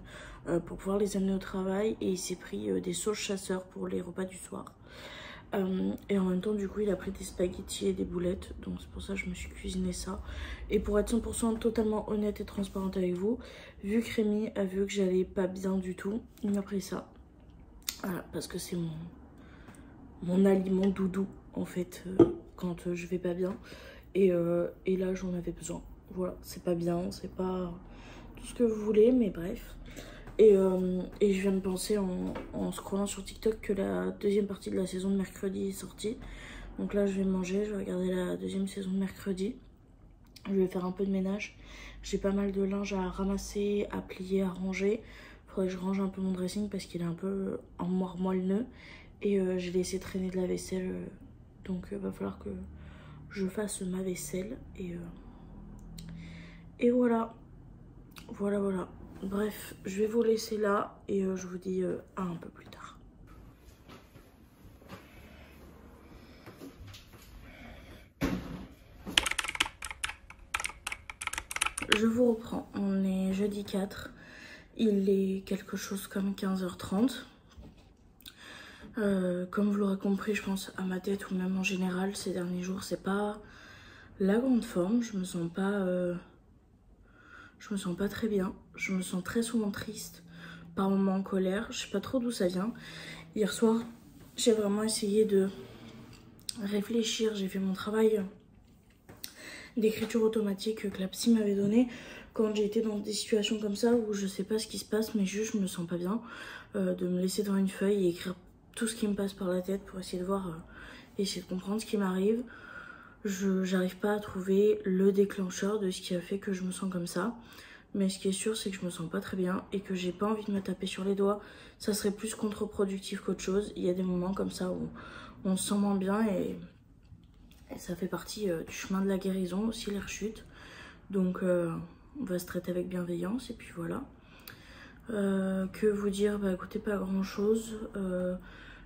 Speaker 1: pour pouvoir les amener au travail, et il s'est pris des sauces chasseurs pour les repas du soir. Et en même temps, du coup, il a pris des spaghettis et des boulettes, donc c'est pour ça que je me suis cuisiné ça. Et pour être 100% totalement honnête et transparente avec vous, vu que Rémi a vu que j'allais pas bien du tout, il m'a pris ça. Voilà, parce que c'est mon aliment doudou en fait quand je vais pas bien. Et là, j'en avais besoin. Voilà, c'est pas bien, c'est pas tout ce que vous voulez, mais bref. Et je viens de penser en scrollant sur TikTok que la deuxième partie de la saison de mercredi est sortie. Donc là, je vais manger, je vais regarder la deuxième saison de mercredi. Je vais faire un peu de ménage. J'ai pas mal de linge à ramasser, à plier, à ranger. Faudrait que je range un peu mon dressing parce qu'il est un peu en moelleux. Et j'ai laissé traîner de la vaisselle. Donc va falloir que je fasse ma vaisselle. Et voilà. Voilà. Bref, je vais vous laisser là et je vous dis à un peu plus tard. Je vous reprends, on est jeudi 4, il est quelque chose comme 15h30. Comme vous l'aurez compris, je pense à ma tête ou même en général, ces derniers jours, c'est pas la grande forme, je me sens pas très bien, je me sens très souvent triste, par moments en colère, je sais pas trop d'où ça vient. Hier soir, j'ai vraiment essayé de réfléchir, j'ai fait mon travail d'écriture automatique que la psy m'avait donné quand j'ai été dans des situations comme ça où je sais pas ce qui se passe mais juste je me sens pas bien, de me laisser devant une feuille et écrire tout ce qui me passe par la tête pour essayer de voir, essayer de comprendre ce qui m'arrive. J'arrive pas à trouver le déclencheur de ce qui a fait que je me sens comme ça, mais ce qui est sûr c'est que je me sens pas très bien et que j'ai pas envie de me taper sur les doigts, ça serait plus contre-productif qu'autre chose. Il y a des moments comme ça où on se sent moins bien et ça fait partie du chemin de la guérison aussi, les rechutes. Donc on va se traiter avec bienveillance et puis voilà. Que vous dire, bah écoutez, pas grand chose.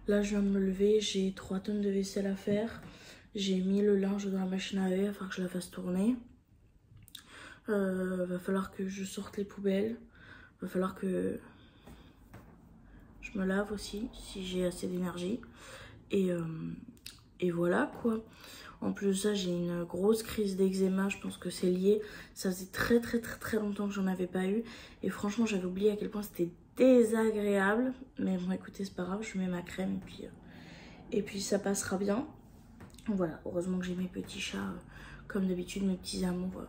Speaker 1: Là, je viens de me lever, j'ai 3 tonnes de vaisselle à faire. J'ai mis le linge dans la machine à laver, il va falloir que je la fasse tourner. Va falloir que je sorte les poubelles. Va falloir que je me lave aussi, si j'ai assez d'énergie. Et voilà quoi. En plus de ça, j'ai une grosse crise d'eczéma, je pense que c'est lié. Ça faisait très longtemps que j'en avais pas eu. Et franchement, j'avais oublié à quel point c'était désagréable. Mais bon, écoutez, c'est pas grave, je mets ma crème et puis ça passera bien. Voilà, heureusement que j'ai mes petits chats, comme d'habitude, mes petits amours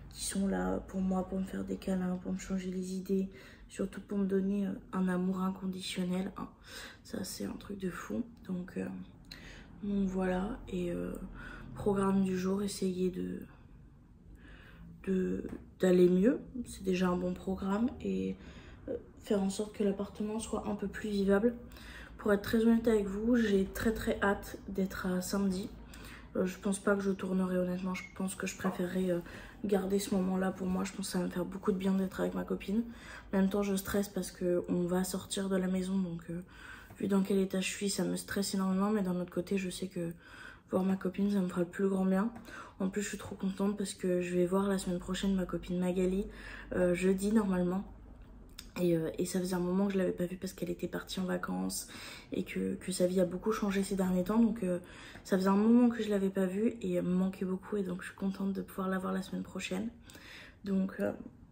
Speaker 1: qui sont là pour moi, pour me faire des câlins, pour me changer les idées. Surtout pour me donner un amour inconditionnel. Hein. Ça, c'est un truc de fou. Donc voilà, et programme du jour, essayer d'aller mieux, c'est déjà un bon programme, et faire en sorte que l'appartement soit un peu plus vivable. Pour être très honnête avec vous, j'ai très hâte d'être à samedi. Je pense pas que je tournerai honnêtement, je pense que je préférerais garder ce moment-là pour moi. Je pense que ça va me faire beaucoup de bien d'être avec ma copine. En même temps, je stresse parce qu'on va sortir de la maison, donc vu dans quel état je suis, ça me stresse énormément. Mais d'un autre côté, je sais que voir ma copine, ça me fera le plus grand bien. En plus, je suis trop contente parce que je vais voir la semaine prochaine ma copine Magali, jeudi normalement. Et ça faisait un moment que je l'avais pas vue parce qu'elle était partie en vacances et que sa vie a beaucoup changé ces derniers temps. Donc ça faisait un moment que je l'avais pas vue et elle me manquait beaucoup. Et donc je suis contente de pouvoir la voir la semaine prochaine. Donc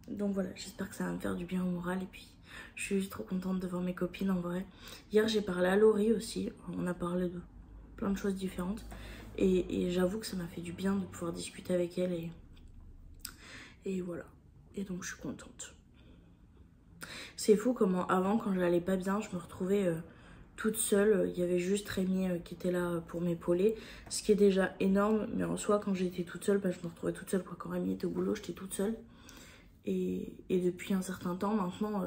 Speaker 1: voilà, j'espère que ça va me faire du bien au moral. Et puis je suis juste trop contente de voir mes copines en vrai. Hier j'ai parlé à Laurie aussi, on a parlé de plein de choses différentes. Et j'avoue que ça m'a fait du bien de pouvoir discuter avec elle. Et voilà, et donc je suis contente. C'est fou comment avant, quand j'allais pas bien, je me retrouvais toute seule. Il y avait juste Rémi qui était là pour m'épauler, ce qui est déjà énorme. Mais en soi, quand j'étais toute seule, je me retrouvais toute seule. Quand Rémi était au boulot, j'étais toute seule. Et depuis un certain temps, maintenant,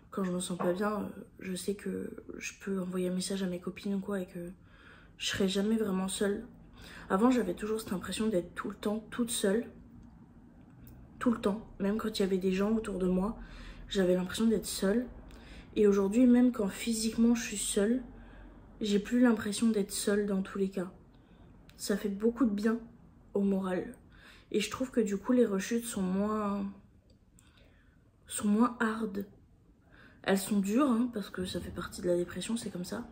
Speaker 1: quand je me sens pas bien, je sais que je peux envoyer un message à mes copines ou quoi et que je serai jamais vraiment seule. Avant, j'avais toujours cette impression d'être tout le temps toute seule. Tout le temps, même quand il y avait des gens autour de moi. J'avais l'impression d'être seule. Et aujourd'hui, même quand physiquement je suis seule, j'ai plus l'impression d'être seule dans tous les cas. Ça fait beaucoup de bien au moral. Et je trouve que du coup, les rechutes sont moins hard. Elles sont dures, hein, parce que ça fait partie de la dépression, c'est comme ça.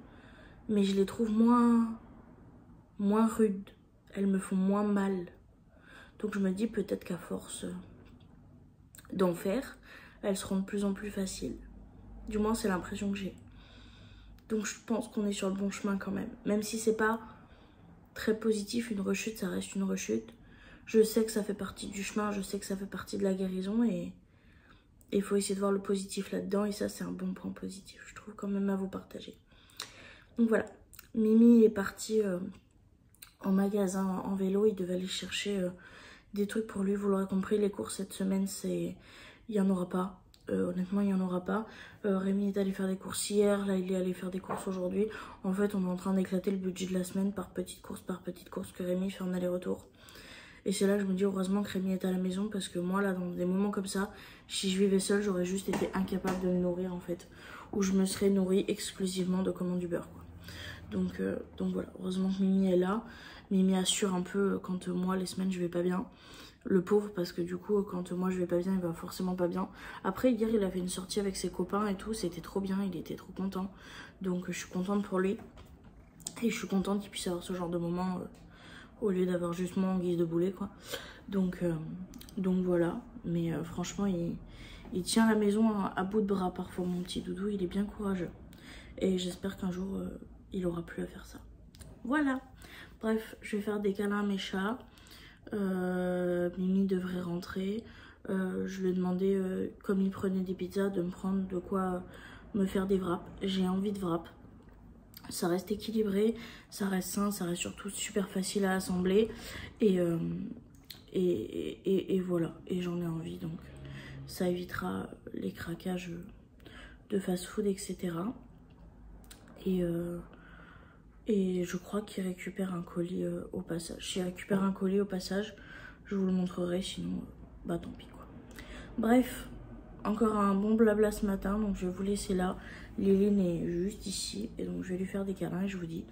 Speaker 1: Mais je les trouve moins rudes. Elles me font moins mal. Donc je me dis peut-être qu'à force d'en faire, elles seront de plus en plus faciles. Du moins, c'est l'impression que j'ai. Donc je pense qu'on est sur le bon chemin quand même. Même si c'est pas très positif, une rechute, ça reste une rechute. Je sais que ça fait partie du chemin, je sais que ça fait partie de la guérison et il faut essayer de voir le positif là-dedans. Et ça, c'est un bon point positif, je trouve, quand même à vous partager. Donc voilà, Mimi est partie en magasin en vélo. Il devait aller chercher des trucs pour lui. Vous l'aurez compris, les courses cette semaine, il n'y en aura pas. Honnêtement, il n'y en aura pas. Rémi est allé faire des courses hier, là il est allé faire des courses aujourd'hui. En fait, on est en train d'éclater le budget de la semaine par petite course que Rémi fait en aller-retour. Et c'est là que je me dis heureusement que Rémi est à la maison parce que moi, là, dans des moments comme ça, si je vivais seule, j'aurais juste été incapable de me nourrir en fait. Ou je me serais nourrie exclusivement de commandes du beurre, quoi. Donc voilà, heureusement que Mimi est là. Mimi assure un peu quand moi, les semaines, je vais pas bien. Le pauvre, parce que du coup, quand moi je vais pas bien, il va forcément pas bien. Après, hier, il a fait une sortie avec ses copains et tout. C'était trop bien, il était trop content. Donc, je suis contente pour lui. Et je suis contente qu'il puisse avoir ce genre de moment au lieu d'avoir juste moi en guise de boulet, quoi. Donc voilà. Mais franchement, il tient la maison à bout de bras parfois, mon petit doudou. Il est bien courageux. Et j'espère qu'un jour, il aura plus à faire ça. Voilà. Bref, je vais faire des câlins à mes chats. Mimi devrait rentrer. Je lui ai demandé, comme il prenait des pizzas, de me prendre de quoi me faire des wraps. J'ai envie de wraps. Ça reste équilibré, ça reste sain, ça reste surtout super facile à assembler. Et voilà, et j'en ai envie, donc ça évitera les craquages de fast-food, etc. Et je crois qu'il récupère un colis au passage. S'il récupère un colis au passage, je vous le montrerai, sinon, bah tant pis quoi. Bref, encore un bon blabla ce matin, donc je vais vous laisser là. Liline est juste ici et donc je vais lui faire des câlins et je vous dis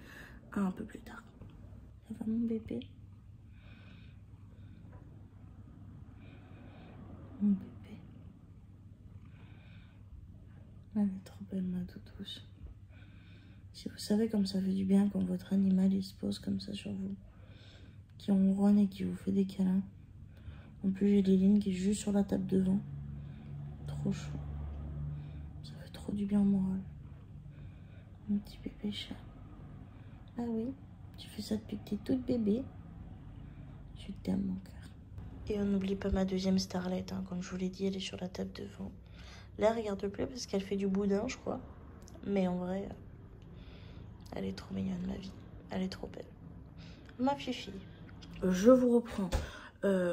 Speaker 1: à un peu plus tard. Ça va mon bébé? Mon bébé. Elle est trop belle ma toutouche. Si vous savez comme ça fait du bien quand votre animal il se pose comme ça sur vous, qui ronronne et qui vous fait des câlins. En plus j'ai Liline qui est juste sur la table devant. Trop chaud. Ça fait trop du bien au moral. Mon petit bébé chat. Ah oui, tu fais ça depuis que t'es toute bébé. Je t'aime mon cœur. Et on n'oublie pas ma deuxième starlette, hein. Comme je vous l'ai dit, elle est sur la table devant. Là, regarde plus parce qu'elle fait du boudin, je crois. Mais en vrai, elle est trop mignonne, ma vie. Elle est trop belle. Ma fifi. Je vous reprends.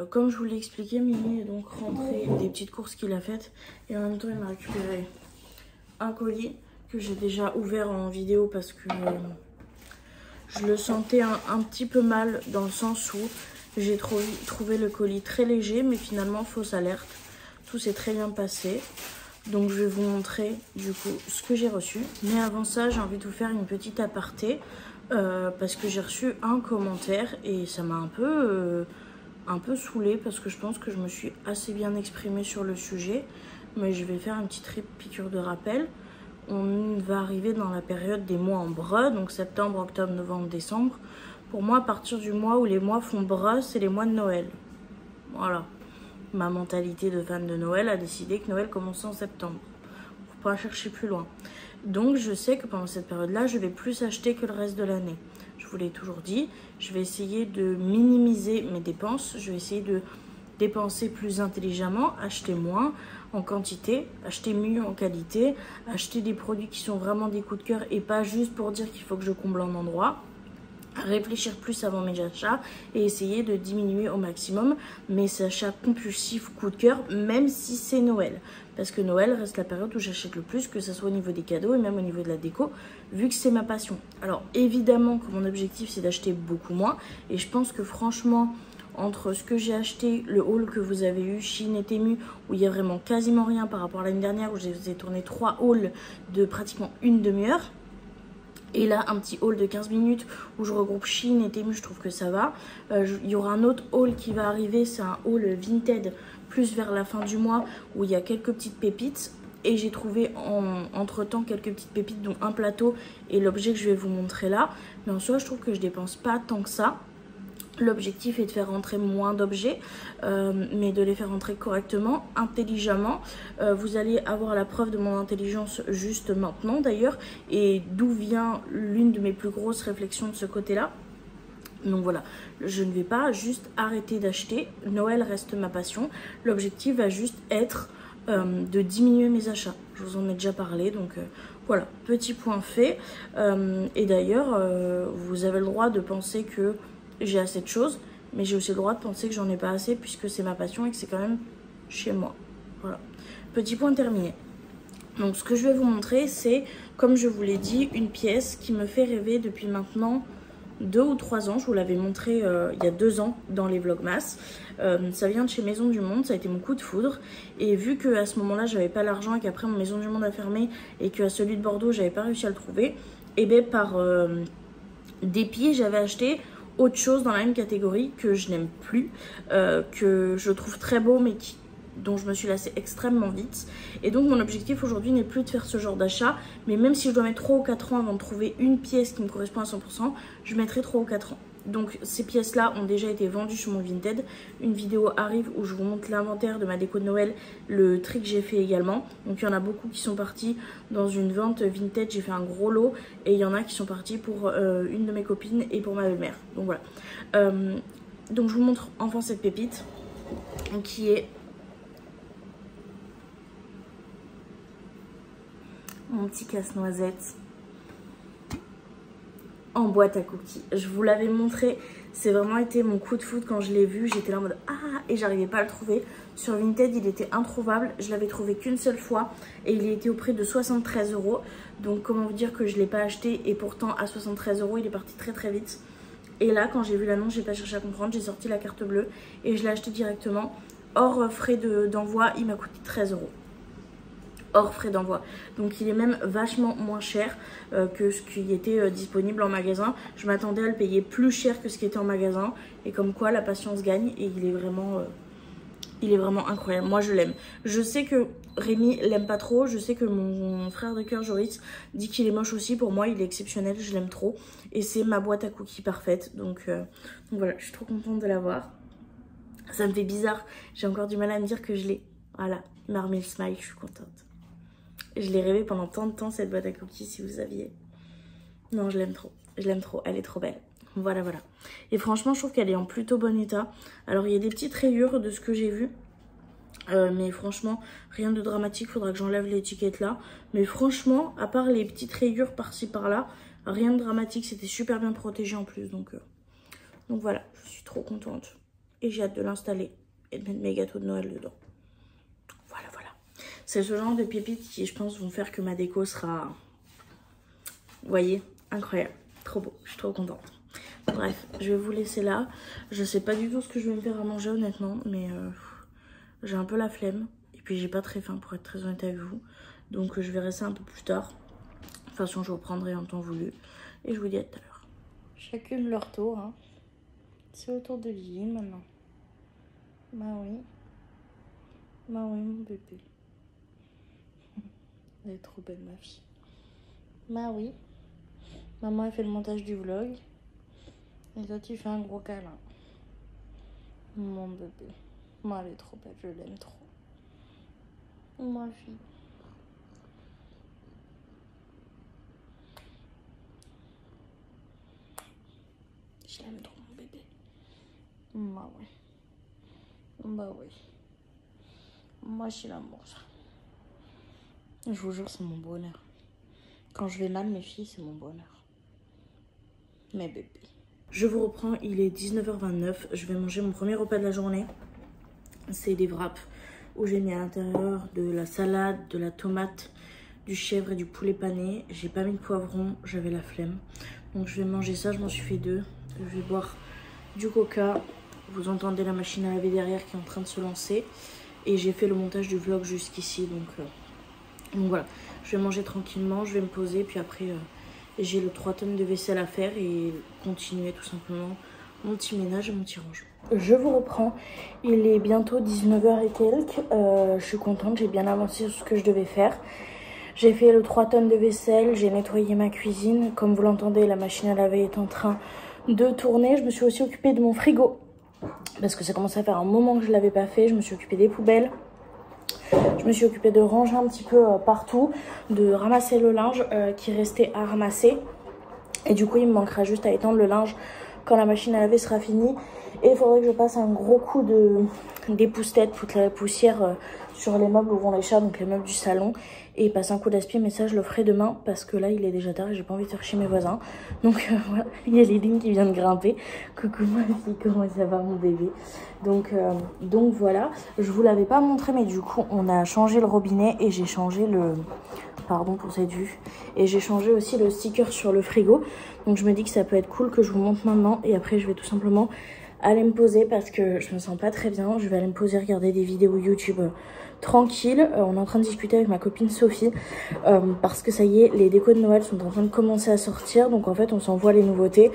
Speaker 1: Comme je vous l'ai expliqué, Mimi est donc rentrée des petites courses qu'il a faites. Et en même temps, il m'a récupéré un colis que j'ai déjà ouvert en vidéo parce que je le sentais un petit peu mal dans le sens où j'ai trouvé le colis très léger, mais finalement, fausse alerte. Tout s'est très bien passé. Donc, je vais vous montrer du coup ce que j'ai reçu. Mais avant ça, j'ai envie de vous faire une petite aparté parce que j'ai reçu un commentaire et ça m'a un peu saoulée parce que je pense que je me suis assez bien exprimée sur le sujet. Mais je vais faire une petite piqûre de rappel. On va arriver dans la période des mois en breu, donc septembre, octobre, novembre, décembre. Pour moi, à partir du mois où les mois font breu, c'est les mois de Noël. Voilà. Ma mentalité de fan de Noël a décidé que Noël commençait en septembre. Faut pas chercher plus loin. Donc, je sais que pendant cette période-là, je vais plus acheter que le reste de l'année. Je vous l'ai toujours dit, je vais essayer de minimiser mes dépenses. Je vais essayer de dépenser plus intelligemment, acheter moins en quantité, acheter mieux en qualité, acheter des produits qui sont vraiment des coups de cœur et pas juste pour dire qu'il faut que je comble un endroit. Réfléchir plus avant mes achats et essayer de diminuer au maximum mes achats compulsifs coup de cœur, même si c'est Noël. Parce que Noël reste la période où j'achète le plus, que ce soit au niveau des cadeaux et même au niveau de la déco, vu que c'est ma passion. Alors évidemment que mon objectif c'est d'acheter beaucoup moins et je pense que franchement, entre ce que j'ai acheté, le haul que vous avez eu, Shein et Temu, où il y a vraiment quasiment rien par rapport à l'année dernière, où j'ai tourné 3 hauls de pratiquement une demi-heure. Et là, un petit haul de 15 minutes où je regroupe Shein et Temu, je trouve que ça va. Il y aura un autre haul qui va arriver, c'est un haul Vinted, plus vers la fin du mois, où il y a quelques petites pépites. Et j'ai trouvé entre-temps quelques petites pépites, dont un plateau et l'objet que je vais vous montrer là. Mais en soi, je trouve que je dépense pas tant que ça. L'objectif est de faire rentrer moins d'objets, mais de les faire rentrer correctement, intelligemment. Vous allez avoir la preuve de mon intelligence juste maintenant d'ailleurs, et d'où vient l'une de mes plus grosses réflexions de ce côté-là. Donc voilà, je ne vais pas juste arrêter d'acheter, Noël reste ma passion. L'objectif va juste être de diminuer mes achats. Je vous en ai déjà parlé, donc voilà, petit point fait. Et d'ailleurs, vous avez le droit de penser que j'ai assez de choses, mais j'ai aussi le droit de penser que j'en ai pas assez puisque c'est ma passion et que c'est quand même chez moi. Voilà, petit point terminé. Donc ce que je vais vous montrer, c'est, comme je vous l'ai dit, une pièce qui me fait rêver depuis maintenant 2 ou 3 ans. Je vous l'avais montré il y a 2 ans dans les vlogmas. Ça vient de chez Maison du Monde, ça a été mon coup de foudre. Et vu qu'à ce moment-là, j'avais pas l'argent et qu'après mon Maison du Monde a fermé et qu'à celui de Bordeaux, j'avais pas réussi à le trouver, et bien par dépit, j'avais acheté autre chose dans la même catégorie que je n'aime plus, que je trouve très beau mais dont je me suis lassée extrêmement vite. Et donc mon objectif aujourd'hui n'est plus de faire ce genre d'achat, mais même si je dois mettre 3 ou 4 ans avant de trouver une pièce qui me correspond à 100%, je mettrai 3 ou 4 ans. Donc ces pièces là ont déjà été vendues sur mon Vinted. Une vidéo arrive où je vous montre l'inventaire de ma déco de Noël, le tri que j'ai fait également. Donc il y en a beaucoup qui sont partis dans une vente Vinted, j'ai fait un gros lot. Et il y en a qui sont partis pour une de mes copines et pour ma belle-mère. Donc voilà. Donc je vous montre enfin cette pépite qui est mon petit casse-noisette en boîte à cookies. Je vous l'avais montré, c'est vraiment été mon coup de foudre quand je l'ai vu. J'étais là en mode ah, et j'arrivais pas à le trouver. Sur Vinted, il était introuvable. Je l'avais trouvé qu'une seule fois et il était au prix de 73 €. Donc comment vous dire que je l'ai pas acheté et pourtant à 73 € il est parti très très vite. Et là, quand j'ai vu l'annonce, j'ai pas cherché à comprendre, j'ai sorti la carte bleue et je l'ai acheté directement. Hors frais d'envoi, il m'a coûté 13 €. hors frais d'envoi. Donc il est même vachement moins cher que ce qui était disponible en magasin. Je m'attendais à le payer plus cher que ce qui était en magasin. Et comme quoi la patience gagne et il est vraiment incroyable. Moi je l'aime. Je sais que Rémi l'aime pas trop. Je sais que mon frère de cœur Joris dit qu'il est moche aussi. Pour moi il est exceptionnel, je l'aime trop. Et c'est ma boîte à cookies parfaite. Donc voilà, je suis trop contente de l'avoir. Ça me fait bizarre. J'ai encore du mal à me dire que je l'ai. Voilà, il m'a remis le smile, je suis contente. Je l'ai rêvé pendant tant de temps cette boîte à cookies si vous saviez. Non, je l'aime trop. Je l'aime trop, elle est trop belle. Voilà, voilà. Et franchement, je trouve qu'elle est en plutôt bon état. Alors, il y a des petites rayures de ce que j'ai vu. Mais franchement, rien de dramatique. Faudra que j'enlève l'étiquette là. Mais franchement, à part les petites rayures par-ci par-là, rien de dramatique. C'était super bien protégé en plus. Donc voilà, je suis trop contente. Et j'ai hâte de l'installer et de mettre mes gâteaux de Noël dedans. Voilà, voilà. C'est ce genre de pépites qui, je pense, vont faire que ma déco sera... Vous voyez, incroyable. Trop beau, je suis trop contente. Bref, je vais vous laisser là. Je sais pas du tout ce que je vais me faire à manger honnêtement, mais j'ai un peu la flemme. Et puis j'ai pas très faim pour être très honnête avec vous. Donc je verrai ça un peu plus tard. De toute façon, je reprendrai en temps voulu. Et je vous dis à tout à l'heure. Chacune leur tour, hein. C'est au tour de Lily maintenant. Bah oui. Bah oui, mon bébé. Elle est trop belle, ma fille. Bah oui. Maman, elle fait le montage du vlog. Et toi, tu fais un gros câlin. Mon bébé. Moi, elle est trop belle, je l'aime trop. Ma fille. Je l'aime trop, mon bébé. Bah oui. Bah oui. Moi, je l'amour, ça. Je vous jure, c'est mon bonheur. Quand je vais mal, mes filles, c'est mon bonheur. Mes bébés. Je vous reprends, il est 19h29. Je vais manger mon premier repas de la journée. C'est des wraps où j'ai mis à l'intérieur de la salade, de la tomate, du chèvre et du poulet pané. J'ai pas mis de poivron, j'avais la flemme. Donc je vais manger ça, je m'en suis fait 2. Je vais boire du coca. Vous entendez la machine à laver derrière qui est en train de se lancer. Et j'ai fait le montage du vlog jusqu'ici. Donc voilà, je vais manger tranquillement, je vais me poser. Puis après, j'ai le 3 tonnes de vaisselle à faire et continuer tout simplement mon petit ménage et mon petit range. Je vous reprends, il est bientôt 19h et quelques. Je suis contente, j'ai bien avancé sur ce que je devais faire. J'ai fait le 3 tonnes de vaisselle, j'ai nettoyé ma cuisine. Comme vous l'entendez, la machine à laver est en train de tourner. Je me suis aussi occupée de mon frigo parce que ça commençait à faire un moment que je ne l'avais pas fait. Je me suis occupée des poubelles. Je me suis occupée de ranger un petit peu partout, de ramasser le linge qui restait à ramasser. Et du coup, il me manquera juste à étendre le linge quand la machine à laver sera finie. Et il faudrait que je passe un gros coup d'épouse-tête, toute la poussière sur les meubles où vont les chats, donc les meubles du salon. Et passer un coup d'aspi, mais ça je le ferai demain parce que là il est déjà tard et j'ai pas envie de faire chier mes voisins. Donc voilà, il y a Lily qui vient de grimper. Coucou ma fille, comment ça va mon bébé? Donc voilà, je vous l'avais pas montré mais du coup on a changé le robinet et j'ai changé le... Pardon pour cette vue. Et j'ai changé aussi le sticker sur le frigo. Donc je me dis que ça peut être cool que je vous montre maintenant. Et après je vais tout simplement aller me poser parce que je me sens pas très bien. Je vais aller me poser, regarder des vidéos YouTube tranquille. On est en train de discuter avec ma copine Sophie parce que ça y est, les décos de Noël sont en train de commencer à sortir. Donc en fait on s'envoie les nouveautés.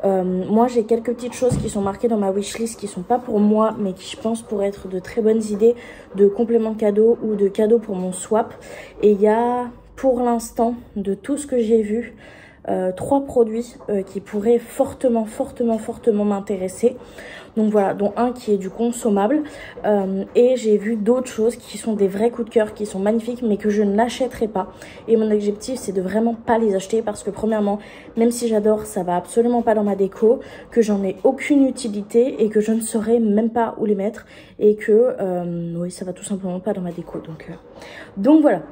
Speaker 1: Moi j'ai quelques petites choses qui sont marquées dans ma wishlist qui sont pas pour moi mais qui je pense pourraient être de très bonnes idées de compléments cadeaux ou de cadeaux pour mon swap. Et il y a pour l'instant de tout ce que j'ai vu 3 produits qui pourraient fortement m'intéresser. Donc voilà, dont un qui est du consommable et j'ai vu d'autres choses qui sont des vrais coups de cœur, qui sont magnifiques mais que je n'achèterai pas. Et mon objectif c'est de vraiment pas les acheter parce que premièrement, même si j'adore, ça va absolument pas dans ma déco, que j'en ai aucune utilité et que je ne saurais même pas où les mettre et que oui, ça va tout simplement pas dans ma déco. Donc voilà.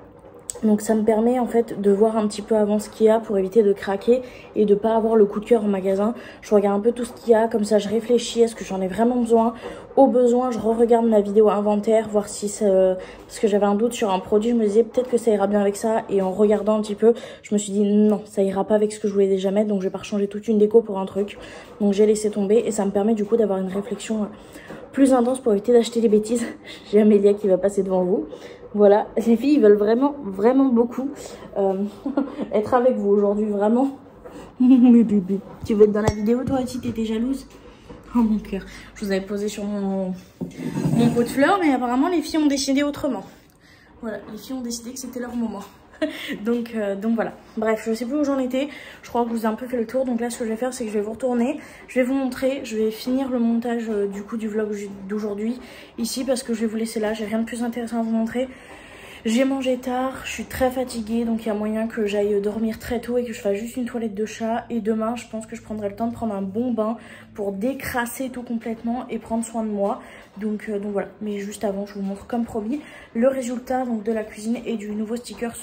Speaker 1: Donc ça me permet en fait de voir un petit peu avant ce qu'il y a pour éviter de craquer et de pas avoir le coup de cœur en magasin. Je regarde un peu tout ce qu'il y a, comme ça je réfléchis, est-ce que j'en ai vraiment besoin? Au besoin, je re-regarde ma vidéo inventaire, voir si ça... Parce que j'avais un doute sur un produit, je me disais peut-être que ça ira bien avec ça. Et en regardant un petit peu, je me suis dit non, ça ira pas avec ce que je voulais déjà mettre. Donc je vais pas changer toute une déco pour un truc. Donc j'ai laissé tomber et ça me permet du coup d'avoir une réflexion plus intense pour éviter d'acheter des bêtises. J'ai Amélia qui va passer devant vous. Voilà, les filles ils veulent vraiment beaucoup être avec vous aujourd'hui, vraiment. Mes bébés. Tu veux être dans la vidéo toi aussi, t'étais jalouse? Oh mon cœur. Je vous avais posé sur mon pot de fleurs, mais apparemment les filles ont décidé autrement. Voilà, les filles ont décidé que c'était leur moment. donc voilà. Bref, je sais plus où j'en étais. Je crois que je vous ai un peu fait le tour. Donc là, ce que je vais faire, c'est que je vais vous retourner. Je vais vous montrer. Je vais finir le montage du coup du vlog d'aujourd'hui ici parce que je vais vous laisser là. J'ai rien de plus intéressant à vous montrer. J'ai mangé tard, je suis très fatiguée, donc il y a moyen que j'aille dormir très tôt et que je fasse juste une toilette de chat. Et demain, je pense que je prendrai le temps de prendre un bon bain pour décrasser tout complètement et prendre soin de moi. Donc voilà, mais juste avant, je vous montre comme promis le résultat donc, de la cuisine et du nouveau sticker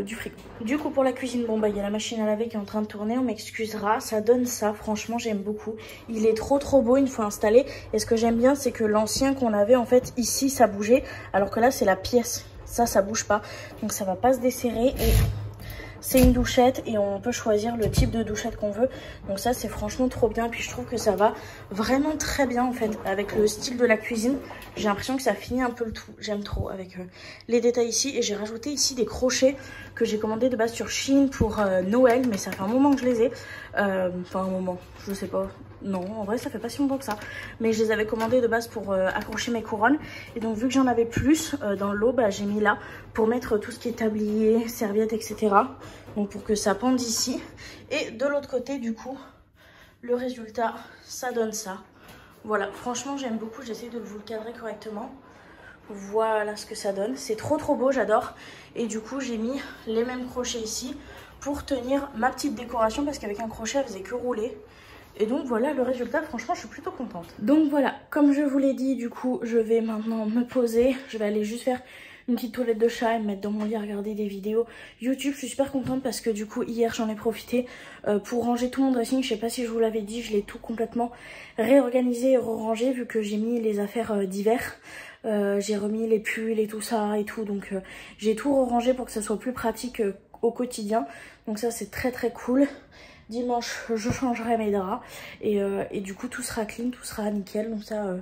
Speaker 1: du frigo. Du coup, pour la cuisine, bon bah il y a la machine à laver qui est en train de tourner, on m'excusera, ça donne ça, franchement j'aime beaucoup. Il est trop beau une fois installé. Et ce que j'aime bien, c'est que l'ancien qu'on avait en fait ici, ça bougeait, alors que là c'est la pièce. Ça bouge pas, donc ça va pas se desserrer. Et c'est une douchette et on peut choisir le type de douchette qu'on veut. Donc ça c'est franchement trop bien. Et puis je trouve que ça va vraiment très bien en fait avec le style de la cuisine. J'ai l'impression que ça finit un peu le tout. J'aime trop avec les détails ici. Et j'ai rajouté ici des crochets que j'ai commandé de base sur Shein pour Noël. Mais ça fait un moment que je les ai. Enfin un moment, je sais pas. Non, en vrai ça fait pas si longtemps que ça. Mais je les avais commandés de base pour accrocher mes couronnes. Et donc vu que j'en avais plus dans le lot, bah, j'ai mis là pour mettre tout ce qui est tablier, serviettes, etc. Donc pour que ça pende ici. Et de l'autre côté du coup, le résultat, ça donne ça. Voilà, franchement j'aime beaucoup, j'essaie de vous le cadrer correctement. Voilà ce que ça donne, c'est trop beau, j'adore. Et du coup j'ai mis les mêmes crochets ici pour tenir ma petite décoration parce qu'avec un crochet elle faisait que rouler. Et donc voilà le résultat, franchement je suis plutôt contente. Donc voilà, comme je vous l'ai dit, du coup je vais maintenant me poser. Je vais aller juste faire une petite toilette de chat et me mettre dans mon lit à regarder des vidéos YouTube. Je suis super contente parce que du coup hier j'en ai profité pour ranger tout mon dressing. Je sais pas si je vous l'avais dit, je l'ai tout complètement réorganisé et re-rangé vu que j'ai mis les affaires d'hiver. J'ai remis les pulls et tout ça et tout, donc j'ai tout re-rangé pour que ça soit plus pratique au quotidien. Donc ça c'est très cool. Dimanche je changerai mes draps et du coup tout sera clean, tout sera nickel. Donc ça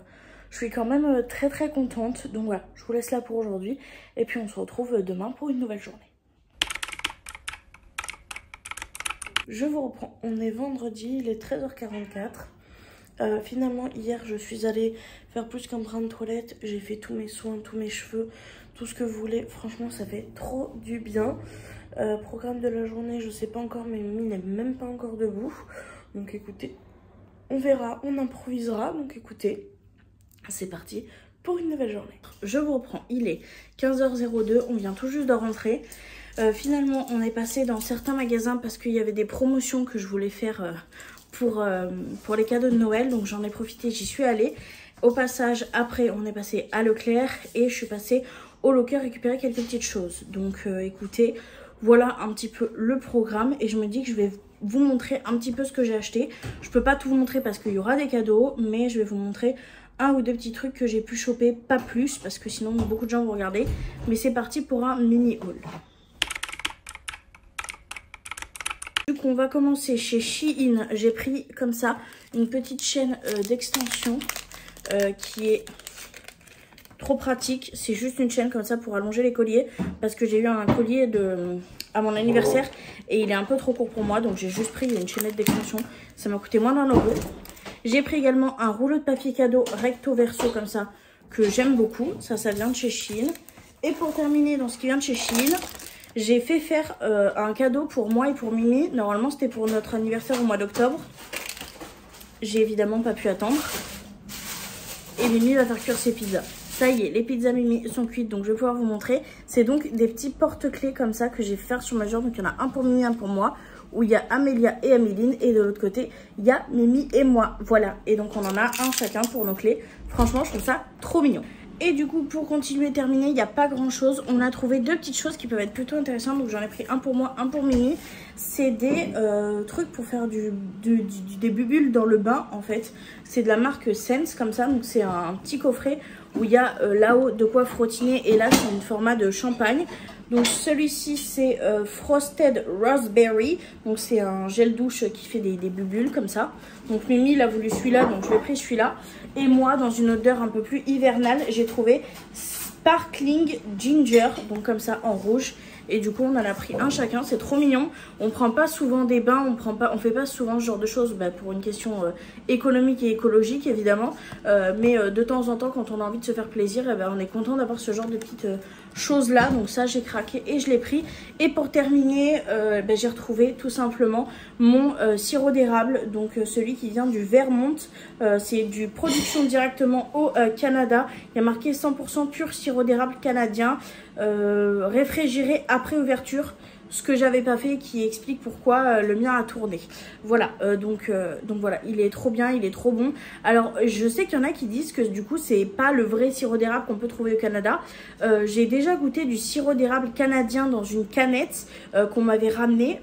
Speaker 1: je suis quand même très contente. Donc voilà, je vous laisse là pour aujourd'hui et puis on se retrouve demain pour une nouvelle journée. Je vous reprends, on est vendredi, il est 13h44. Finalement hier je suis allée faire plus qu'un brin de toilette. J'ai fait tous mes soins, tous mes cheveux, tout ce que vous voulez. Franchement ça fait trop du bien. Programme de la journée je sais pas encore, mais Mimi n'est même pas encore debout. Donc écoutez, on verra, on improvisera. Donc écoutez, c'est parti pour une nouvelle journée. Je vous reprends, il est 15h02, on vient tout juste de rentrer. Finalement on est passé dans certains magasins parce qu'il y avait des promotions que je voulais faire pour les cadeaux de Noël. Donc j'en ai profité, j'y suis allée. Au passage après on est passé à Leclerc et je suis passée au locker récupérer quelques petites choses. Donc écoutez, voilà un petit peu le programme et je me dis que je vais vous montrer un petit peu ce que j'ai acheté. Je peux pas tout vous montrer parce qu'il y aura des cadeaux, mais je vais vous montrer un ou deux petits trucs que j'ai pu choper, pas plus parce que sinon beaucoup de gens vont regarder. Mais c'est parti pour un mini haul. Du coup on va commencer chez Shein. J'ai pris comme ça une petite chaîne d'extension qui est trop pratique. C'est juste une chaîne comme ça pour allonger les colliers parce que j'ai eu un collier à mon anniversaire et il est un peu trop court pour moi, donc j'ai juste pris une chaînette d'extension. Ça m'a coûté moins d'1 €. J'ai pris également un rouleau de papier cadeau recto verso comme ça que j'aime beaucoup. Ça vient de chez Shein. Et pour terminer dans ce qui vient de chez Shein, j'ai fait faire un cadeau pour moi et pour Mimi. Normalement c'était pour notre anniversaire au mois d'octobre. J'ai évidemment pas pu attendre. Et Mimi va faire cuire ses pizzas. Ça y est, les pizzas Mimi sont cuites, donc je vais pouvoir vous montrer. C'est donc des petits porte-clés comme ça que j'ai fait faire sur mesure. Donc il y en a un pour Mimi, un pour moi, où il y a Amélia et Améline. Et de l'autre côté, il y a Mimi et moi. Voilà, et donc on en a un chacun pour nos clés. Franchement, je trouve ça trop mignon. Et du coup, pour continuer et terminer, il n'y a pas grand chose. On a trouvé deux petites choses qui peuvent être plutôt intéressantes. Donc j'en ai pris un pour moi, un pour Mimi. C'est des trucs pour faire des bulles dans le bain en fait. C'est de la marque Sense comme ça. Donc c'est un petit coffret où il y a là-haut de quoi frottiner. Et là, c'est une format de champagne. Donc celui-ci, c'est Frosted Raspberry. Donc c'est un gel douche qui fait des bulles comme ça. Donc Mimi, il a voulu celui-là, donc je lui ai pris celui-là. Et moi, dans une odeur un peu plus hivernale, j'ai trouvé Sparkling Ginger. Donc comme ça, en rouge. Et du coup, on en a pris un chacun. C'est trop mignon. On prend pas souvent des bains. On fait pas souvent ce genre de choses pour une question économique et écologique, évidemment. Mais de temps en temps, quand on a envie de se faire plaisir, on est content d'avoir ce genre de petites choses-là. Donc ça, j'ai craqué et je l'ai pris. Et pour terminer, j'ai retrouvé tout simplement mon sirop d'érable. Donc celui qui vient du Vermont. C'est du production directement au Canada. Il y a marqué 100% pur sirop d'érable canadien. Réfrigéré après ouverture, ce que j'avais pas fait, qui explique pourquoi le mien a tourné. Voilà, donc voilà, il est trop bien, il est trop bon. Alors je sais qu'il y en a qui disent que du coup c'est pas le vrai sirop d'érable qu'on peut trouver au Canada. J'ai déjà goûté du sirop d'érable canadien dans une canette qu'on m'avait ramené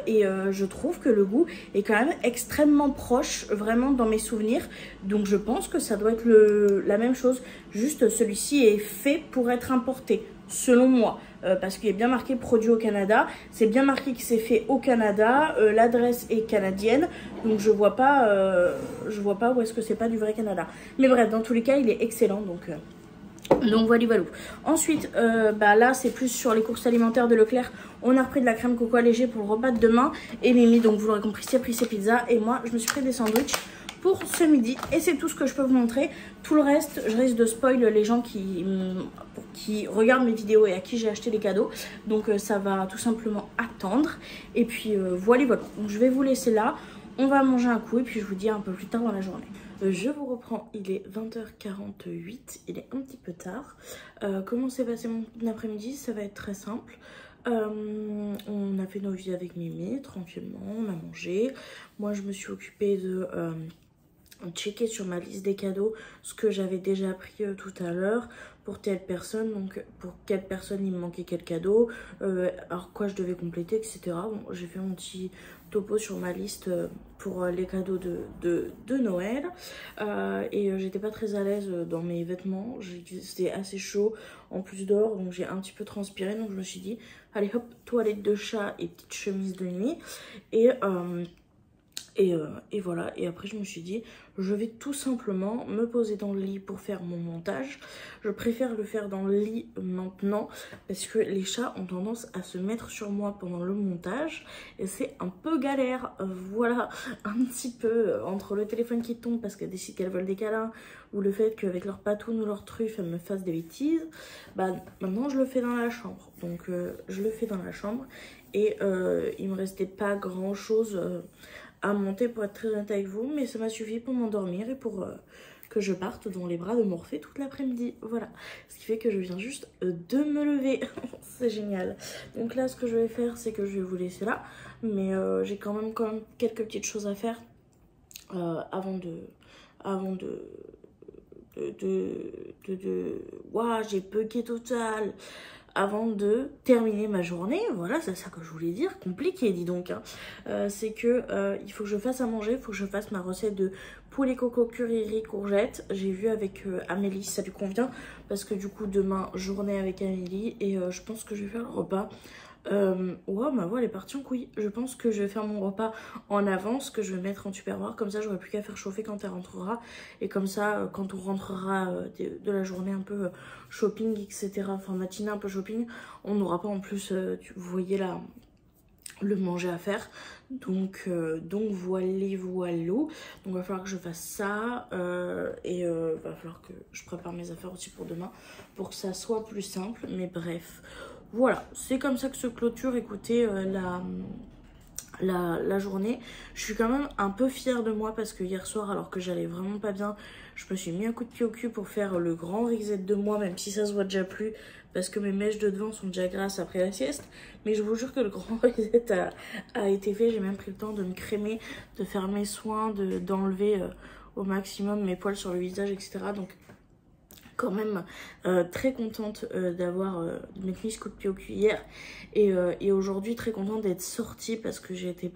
Speaker 1: et je trouve que le goût est quand même extrêmement proche, vraiment dans mes souvenirs. Donc je pense que ça doit être la même chose, juste celui-ci est fait pour être importé. Selon moi, parce qu'il est bien marqué produit au Canada, c'est bien marqué que c'est fait au Canada, l'adresse est canadienne, donc je vois pas où est-ce que c'est pas du vrai Canada. Mais bref, dans tous les cas, il est excellent, donc voilà, voilà. Ensuite, là c'est plus sur les courses alimentaires de Leclerc. On a repris de la crème coco allégée pour le repas de demain. Et Mimi, donc vous l'aurez compris, s'est pris ses pizzas. Et moi, je me suis pris des sandwichs pour ce midi. Et c'est tout ce que je peux vous montrer. Tout le reste, je risque de spoil les gens qui regardent mes vidéos et à qui j'ai acheté les cadeaux. Donc ça va tout simplement attendre. Et puis voilà, voilà. Donc je vais vous laisser là. On va manger un coup et puis je vous dis un peu plus tard dans la journée. Je vous reprends, il est 20h48, il est un petit peu tard. Comment s'est passé mon après-midi? Ça va être très simple. On a fait nos vies avec Mimi, tranquillement, on a mangé. Moi je me suis occupée de checker sur ma liste des cadeaux ce que j'avais déjà pris tout à l'heure pour telle personne, donc pour quelle personne il me manquait quel cadeau, alors quoi je devais compléter, etc. Bon, j'ai fait mon petit topo sur ma liste pour les cadeaux de Noël et j'étais pas très à l'aise dans mes vêtements, c'était assez chaud en plus dehors, donc j'ai un petit peu transpiré, donc je me suis dit allez hop, toilette de chat et petite chemise de nuit et voilà, et après je me suis dit je vais tout simplement me poser dans le lit pour faire mon montage. Je préfère le faire dans le lit maintenant parce que les chats ont tendance à se mettre sur moi pendant le montage et c'est un peu galère. Voilà, un petit peu entre le téléphone qui tombe parce qu'elles décident qu'elles veulent des câlins ou le fait qu'avec leur patoune ou leur truffe elles me fassent des bêtises. Maintenant je le fais dans la chambre, donc je le fais dans la chambre et il me restait pas grand chose à monter pour être très honnête avec vous, mais ça m'a suffi pour m'endormir et pour que je parte dans les bras de Morphée toute l'après-midi. Voilà, ce qui fait que je viens juste de me lever. C'est génial. Donc là ce que je vais faire c'est que je vais vous laisser là, mais j'ai quand même quelques petites choses à faire avant de Waouh, j'ai bugué total. Avant de terminer ma journée, voilà, c'est ça que je voulais dire, compliqué dis donc, hein. C'est que il faut que je fasse à manger, il faut que je fasse ma recette de poulet coco curry riz courgette. J'ai vu avec Amélie si ça lui convient, parce que du coup demain journée avec Amélie et je pense que je vais faire le repas. Wow, ma voix elle est partie en couille. Je pense que je vais faire mon repas en avance, que je vais mettre en tupperware, comme ça j'aurai plus qu'à faire chauffer quand elle rentrera. Et comme ça, quand on rentrera de la journée un peu shopping, etc., enfin matinée un peu shopping, on n'aura pas en plus, vous voyez là, le manger à faire. Donc voilà. Donc va falloir que je fasse ça et va falloir que je prépare mes affaires aussi pour demain pour que ça soit plus simple. Mais bref, voilà, c'est comme ça que se clôture, écoutez, la journée. Je suis quand même un peu fière de moi parce que hier soir, alors que j'allais vraiment pas bien, je me suis mis un coup de pied au cul pour faire le grand reset de moi, même si ça se voit déjà plus parce que mes mèches de devant sont déjà grasses après la sieste. Mais je vous jure que le grand reset a été fait. J'ai même pris le temps de me crémer, de faire mes soins, d'enlever au maximum mes poils sur le visage, etc. Donc quand même très contente d'avoir de m'être mise coup de pied aux cuillères et aujourd'hui très contente d'être sortie parce que j'étais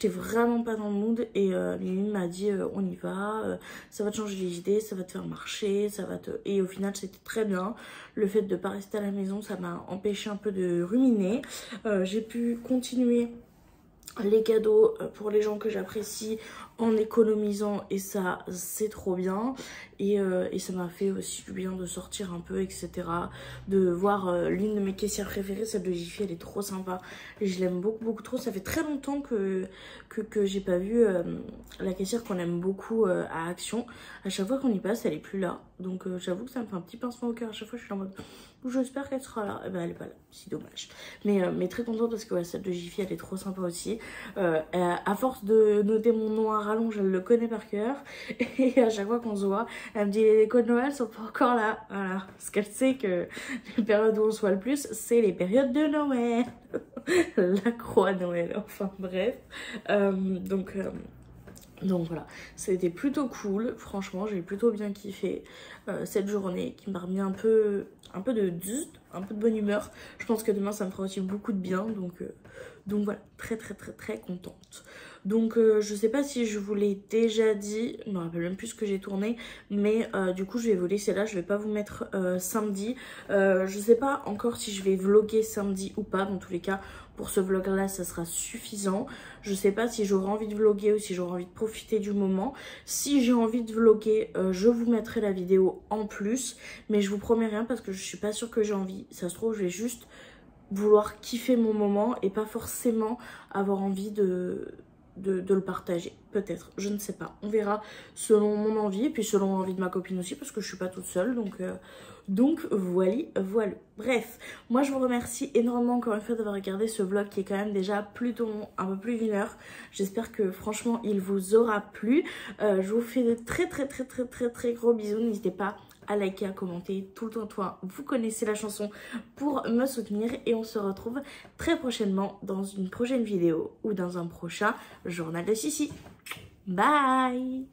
Speaker 1: vraiment pas dans le mood et Mimi m'a dit on y va, ça va te changer les idées, ça va te faire marcher, et au final c'était très bien. Le fait de pas rester à la maison, ça m'a empêché un peu de ruminer. J'ai pu continuer les cadeaux pour les gens que j'apprécie en économisant et ça c'est trop bien et ça m'a fait aussi du bien de sortir un peu, etc., de voir l'une de mes caissières préférées, celle de Jiffy. Elle est trop sympa et je l'aime beaucoup trop. Ça fait très longtemps que j'ai pas vu la caissière qu'on aime beaucoup à Action. À chaque fois qu'on y passe elle est plus là, donc j'avoue que ça me fait un petit pincement au cœur. À chaque fois je suis en mode j'espère qu'elle sera là. Et ben elle est pas là, c'est dommage, mais très contente parce que ouais, celle de Jiffy elle est trop sympa aussi. À force de noter mon nom à rallonge, elle le connaît par cœur et à chaque fois qu'on se voit elle me dit les décos de Noël sont pas encore là, voilà, parce qu'elle sait que les périodes où on se voit le plus c'est les périodes de Noël. La croix Noël, enfin bref. Donc voilà, c'était plutôt cool, franchement j'ai plutôt bien kiffé cette journée qui m'a remis un peu de bonne humeur. Je pense que demain ça me fera aussi beaucoup de bien, donc voilà, très contente. Donc je sais pas si je vous l'ai déjà dit, je me rappelle même plus ce que j'ai tourné, mais du coup je vais vous laisser là, je vais pas vous mettre samedi. Je sais pas encore si je vais vlogger samedi ou pas, dans tous les cas pour ce vlog là ça sera suffisant. Je sais pas si j'aurai envie de vlogger ou si j'aurai envie de profiter du moment. Si j'ai envie de vlogger, je vous mettrai la vidéo en plus, mais je vous promets rien parce que je suis pas sûre que j'ai envie. Ça se trouve je vais juste vouloir kiffer mon moment et pas forcément avoir envie de le partager, peut-être, je ne sais pas, on verra selon mon envie et puis selon l'envie de ma copine aussi parce que je suis pas toute seule, donc voilà. Bref, moi je vous remercie énormément encore une fois d'avoir regardé ce vlog qui est quand même déjà plutôt long, un peu plus d'1 heure. J'espère que franchement il vous aura plu. Je vous fais de très gros bisous, n'hésitez pas à liker, à commenter tout le temps. Vous connaissez la chanson pour me soutenir et on se retrouve très prochainement dans une prochaine vidéo ou dans un prochain journal de Sissi. Bye!